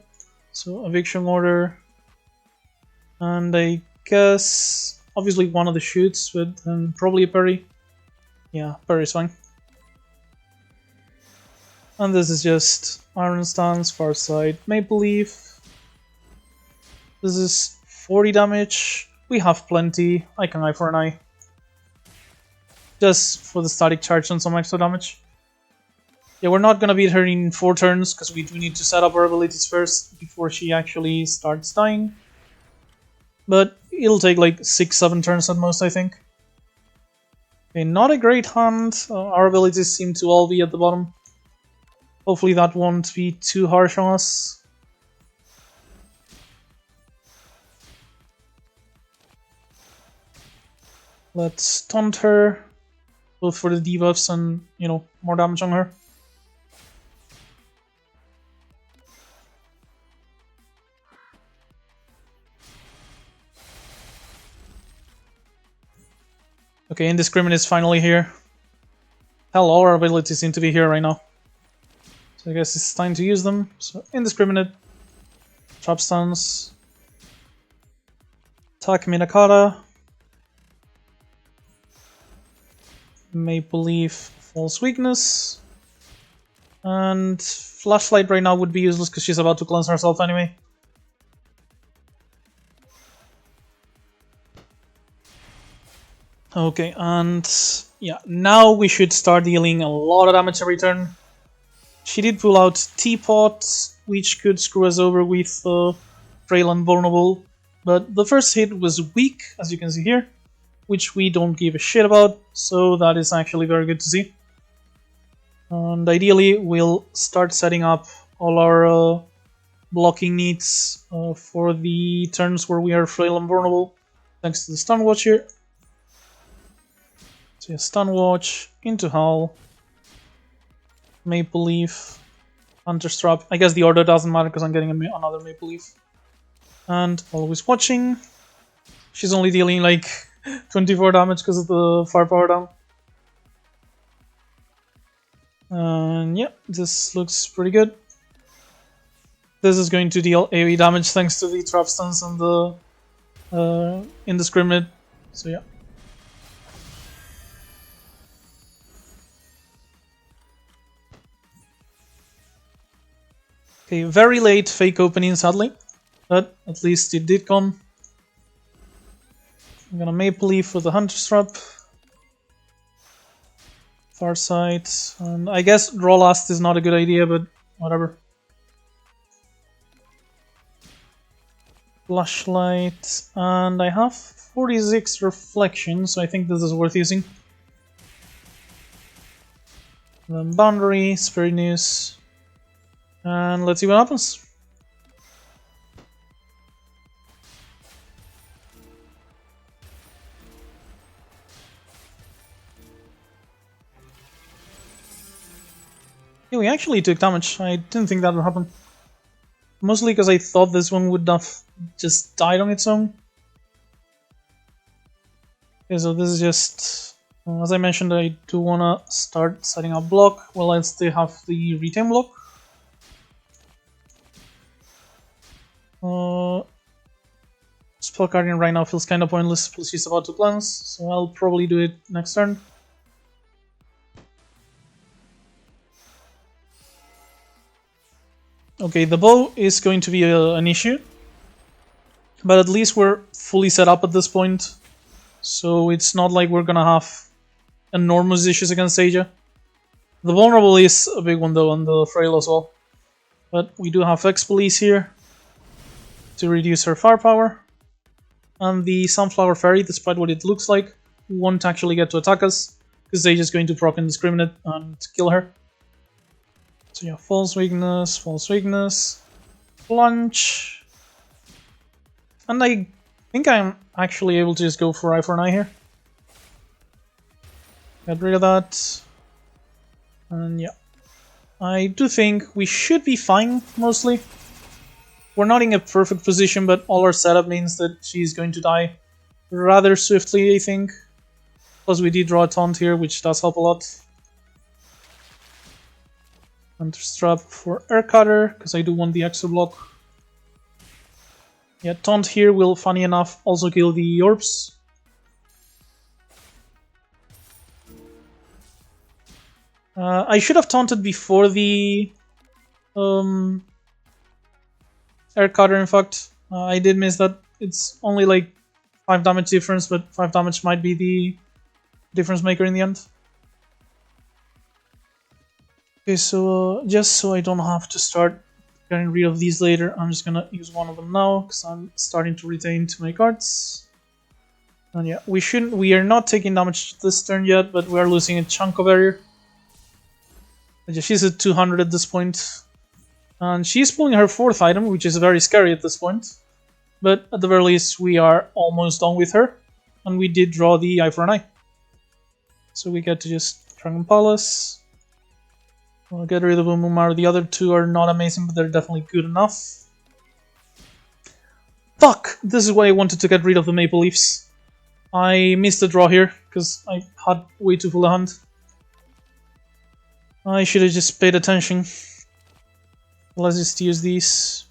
So eviction order, and I guess obviously one of the shoots, but probably a parry. Yeah, parry is fine. And this is just Iron Stance, Far Side, Maple Leaf. This is 40 damage. We have plenty. I can eye for an eye. Just for the static charge and some extra damage. Yeah, we're not gonna beat her in 4 turns because we do need to set up our abilities first before she actually starts dying. But it'll take like 6-7 turns at most, I think. Okay, not a great hand. Our abilities seem to all be at the bottom. Hopefully that won't be too harsh on us. Let's taunt her, both for the debuffs and, you know, more damage on her. Okay, Indiscriminate is finally here. Hell, all our abilities seem to be here right now. So I guess it's time to use them. So Indiscriminate, Trap Stance, Attack Minakata, Maple Leaf, False Weakness, and Flashlight right now would be useless because she's about to cleanse herself anyway. Okay, and yeah, now we should start dealing a lot of damage every turn. She did pull out Teapot, which could screw us over with Frail and Vulnerable, but the first hit was weak, as you can see here, which we don't give a shit about, so that is actually very good to see. And ideally, we'll start setting up all our blocking needs for the turns where we are Frail and Vulnerable, thanks to the Stun Watch here. So yeah, Stun Watch, into Howl, Maple Leaf, Hunter's Trap. I guess the order doesn't matter because I'm getting another Maple Leaf. And Always Watching. She's only dealing like 24 damage because of the firepower down. And yeah, this looks pretty good. This is going to deal AoE damage thanks to the Trap Stance and the Indiscriminate. So yeah. Okay, very late fake opening sadly, but at least it did come. I'm gonna Maple Leaf for the Hunter's Trap. Farsight, and I guess draw last is not a good idea, but whatever. Flashlight, and I have 46 Reflection, so I think this is worth using. Then Boundary, Spirit News. And let's see what happens. Yeah, we actually took damage. I didn't think that would happen. Mostly because I thought this one would have just died on its own. Okay, so this is just... as I mentioned, I do want to start setting up block while I still have the retain block. Spell Guardian right now feels kind of pointless because she's about to cleanse, so I'll probably do it next turn. Okay, the bow is going to be an issue, but at least we're fully set up at this point, so it's not like we're gonna have enormous issues against Asia. The vulnerable is a big one though, and the frail as well. But we do have X-Police here to reduce her firepower. And the Sunflower Fairy, despite what it looks like, won't actually get to attack us, because they're just going to proc Indiscriminate and kill her. So yeah, False Weakness, Plunge. And I think I'm actually able to just go for Eye for an Eye here. Get rid of that. And yeah. I do think we should be fine, mostly. We're not in a perfect position, but all our setup means that she's going to die rather swiftly, I think. Plus we did draw a taunt here, which does help a lot. Hunter's Trap for Air Cutter, because I do want the extra block. Yeah, taunt here will, funny enough, also kill the orbs. I should have taunted before the Air Cutter, in fact. I did miss that. It's only like 5 damage difference, but 5 damage might be the difference maker in the end. Okay, so just so I don't have to start getting rid of these later, I'm just gonna use one of them now, because I'm starting to retain too many cards. And yeah, we are not taking damage this turn yet, but we are losing a chunk of area. She's at 200 at this point. And she's pulling her 4th item, which is very scary at this point. But at the very least, we are almost done with her. And we did draw the Eye for an Eye. So we get to just Dragon Palace. We'll get rid of Umumar. The other two are not amazing, but they're definitely good enough. Fuck! This is why I wanted to get rid of the Maple Leafs. I missed the draw here because I had way too full a hand. I should have just paid attention. Let's just use these.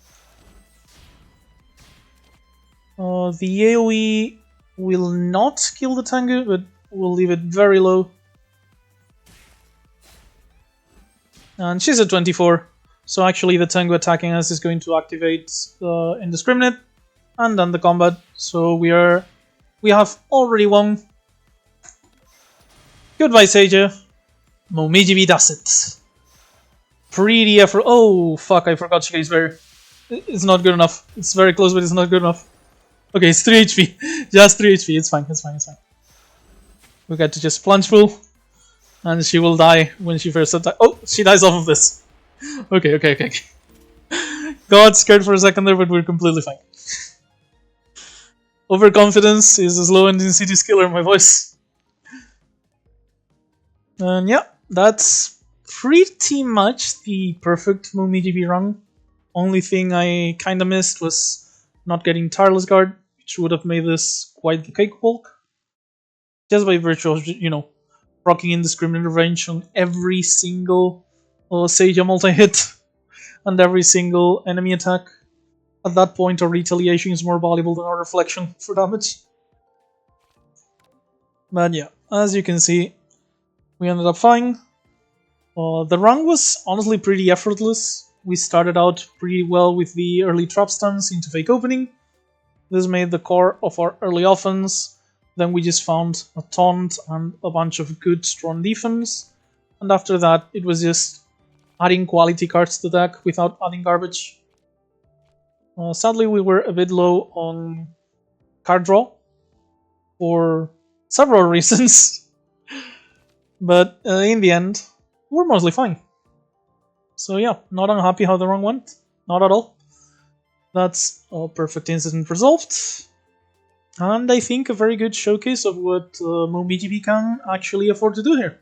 The AoE will not kill the Tengu, but we'll leave it very low. And she's at 24, so actually the Tengu attacking us is going to activate Indiscriminate and end the combat. So we have already won. Goodbye, Seiya. Momiji B does it. Pretty effort. Oh fuck! I forgot she gets very. It's not good enough. It's very close, but it's not good enough. Okay, it's 3 HP. Just 3 HP. It's fine. It's fine. It's fine. We got to just plunge full, and she will die when she first attacks. Oh, she dies off of this. Okay. Got scared for a second there, but we're completely fine. Overconfidence is a slow intensity killer in my voice. And yeah, that's pretty much the perfect Momiji B run. Only thing I kinda missed was not getting Tireless Guard, which would have made this quite the cakewalk. Just by virtue of, rocking Indiscriminate Revenge on every single Seiya multi-hit and every single enemy attack. At that point, our retaliation is more valuable than our reflection for damage. But yeah, as you can see, we ended up fine. The run was honestly pretty effortless. We started out pretty well with the early trap stuns into fake opening. This made the core of our early offense. Then we just found a taunt and a bunch of good strong defense. And after that, it was just adding quality cards to the deck without adding garbage. Sadly, we were a bit low on card draw for several reasons. But in the end, we're mostly fine. So yeah, not unhappy how the run went. Not at all. That's a perfect incident resolved. And I think a very good showcase of what Momiji B can actually afford to do here.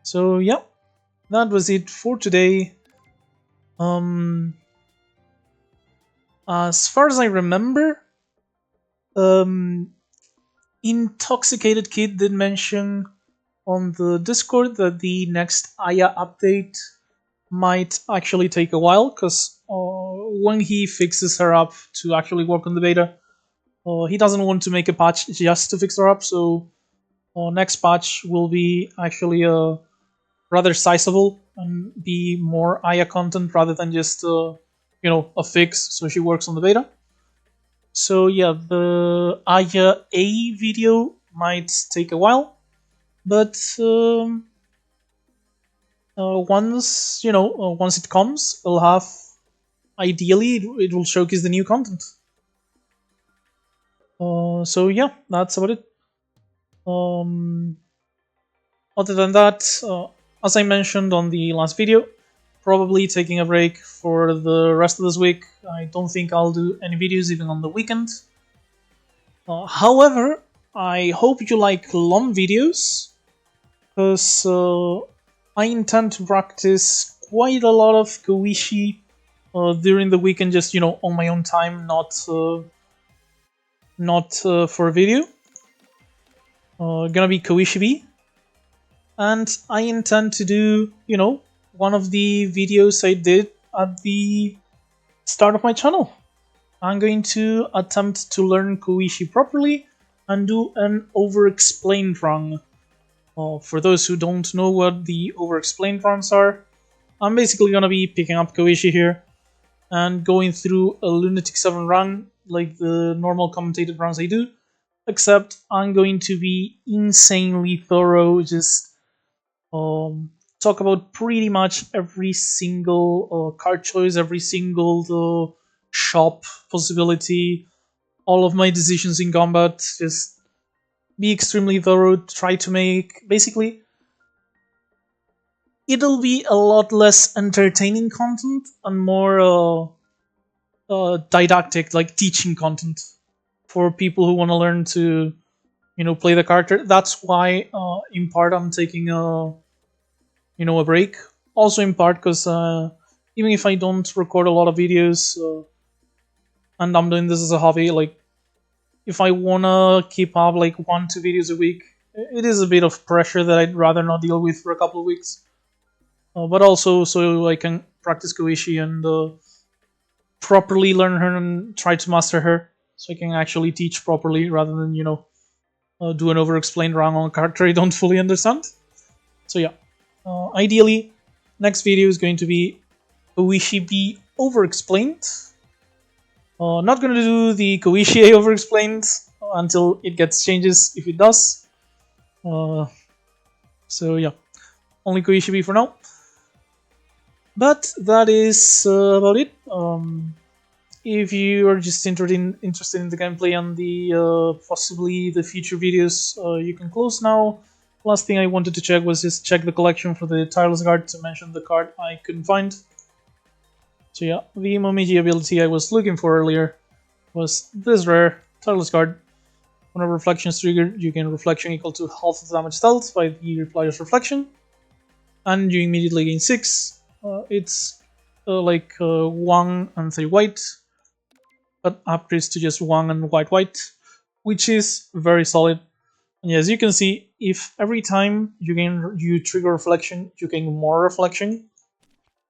So yeah, that was it for today. As far as I remember, Intoxicated Kid did mention on the Discord that the next Aya update might actually take a while, because when he fixes her up to actually work on the beta, he doesn't want to make a patch just to fix her up, so next patch will be actually rather sizable and be more Aya content rather than just a fix so she works on the beta. So yeah, the Aya A video might take a while, but once it comes, it'll have, ideally it will showcase the new content. So yeah, that's about it. Other than that, as I mentioned on the last video, probably taking a break for the rest of this week. I don't think I'll do any videos even on the weekend. However, I hope you like long videos, because I intend to practice quite a lot of Koishi during the weekend, just on my own time, not for a video. Gonna be Koishi B, and I intend to do one of the videos I did at the start of my channel. I'm going to attempt to learn Koishi properly and do an over-explained run. For those who don't know what the over-explained runs are, I'm basically going to be picking up Koishi here and going through a Lunatic 7 run like the normal commentated runs I do, except I'm going to be insanely thorough, just talk about pretty much every single card choice, every single shop possibility, all of my decisions in combat, just be extremely thorough, try to make, basically, it'll be a lot less entertaining content and more didactic, like teaching content for people who want to learn to, play the character. That's why, in part, I'm taking a break. Also, in part, because even if I don't record a lot of videos, and I'm doing this as a hobby, like, if I wanna keep up like 1-2 videos a week, it is a bit of pressure that I'd rather not deal with for a couple of weeks. But also so I can practice Koishi and properly learn her and try to master her, so I can actually teach properly rather than do an over-explained run on a character I don't fully understand. So yeah, ideally, next video is going to be Koishi B over-explained. Not gonna do the Koishi A over-explained until it gets changes, if it does. So yeah, only Koishi B for now. But that is about it. If you are just interested in the gameplay and the possibly the future videos, you can close now. Last thing I wanted to check was just check the collection for the Tireless Guard to mention the card I couldn't find. So yeah, the Momiji ability I was looking for earlier was this rare Tireless Guard. Whenever reflection is triggered, you gain reflection equal to half of the damage dealt by the replayer's reflection, and you immediately gain 6. It's like 1 and 3 white, but upgrades to just 1 and white, which is very solid. And as you can see, if every time you trigger reflection, you gain more reflection,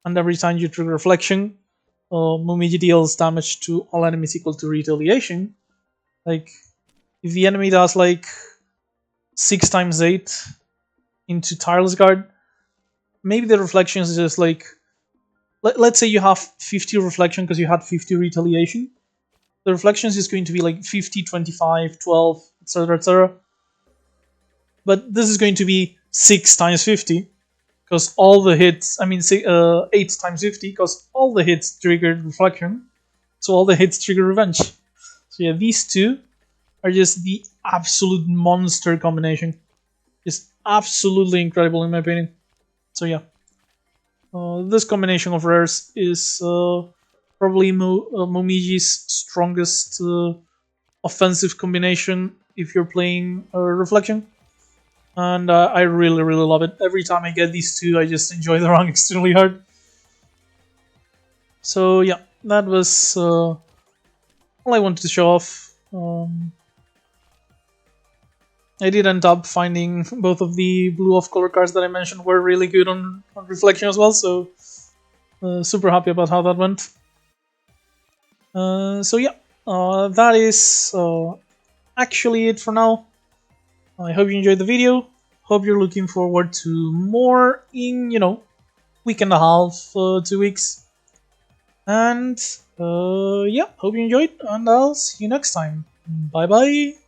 and every time you trigger reflection, Momiji deals damage to all enemies equal to retaliation. Like, if the enemy does like 6 times 8 into Tireless Guard, maybe the reflection is just like, let's say you have 50 reflection because you had 50 retaliation. The reflection is just going to be like 50, 25, 12, etc, etc. But this is going to be 6 times 50, because all the hits, 8 times 50, because all the hits triggered reflection, so all the hits trigger revenge. So yeah, these two are just the absolute monster combination. Just absolutely incredible in my opinion. So yeah, this combination of rares is probably Momiji's strongest offensive combination if you're playing Reflection. And I really, really love it. Every time I get these two, I just enjoy the run extremely hard. So yeah, that was all I wanted to show off. I did end up finding both of the blue off color cards that I mentioned were really good on Reflection as well, so super happy about how that went. So yeah, that is actually it for now. I hope you enjoyed the video. Hope you're looking forward to more in, week and a half, 2 weeks. And yeah, hope you enjoyed, and I'll see you next time. Bye bye.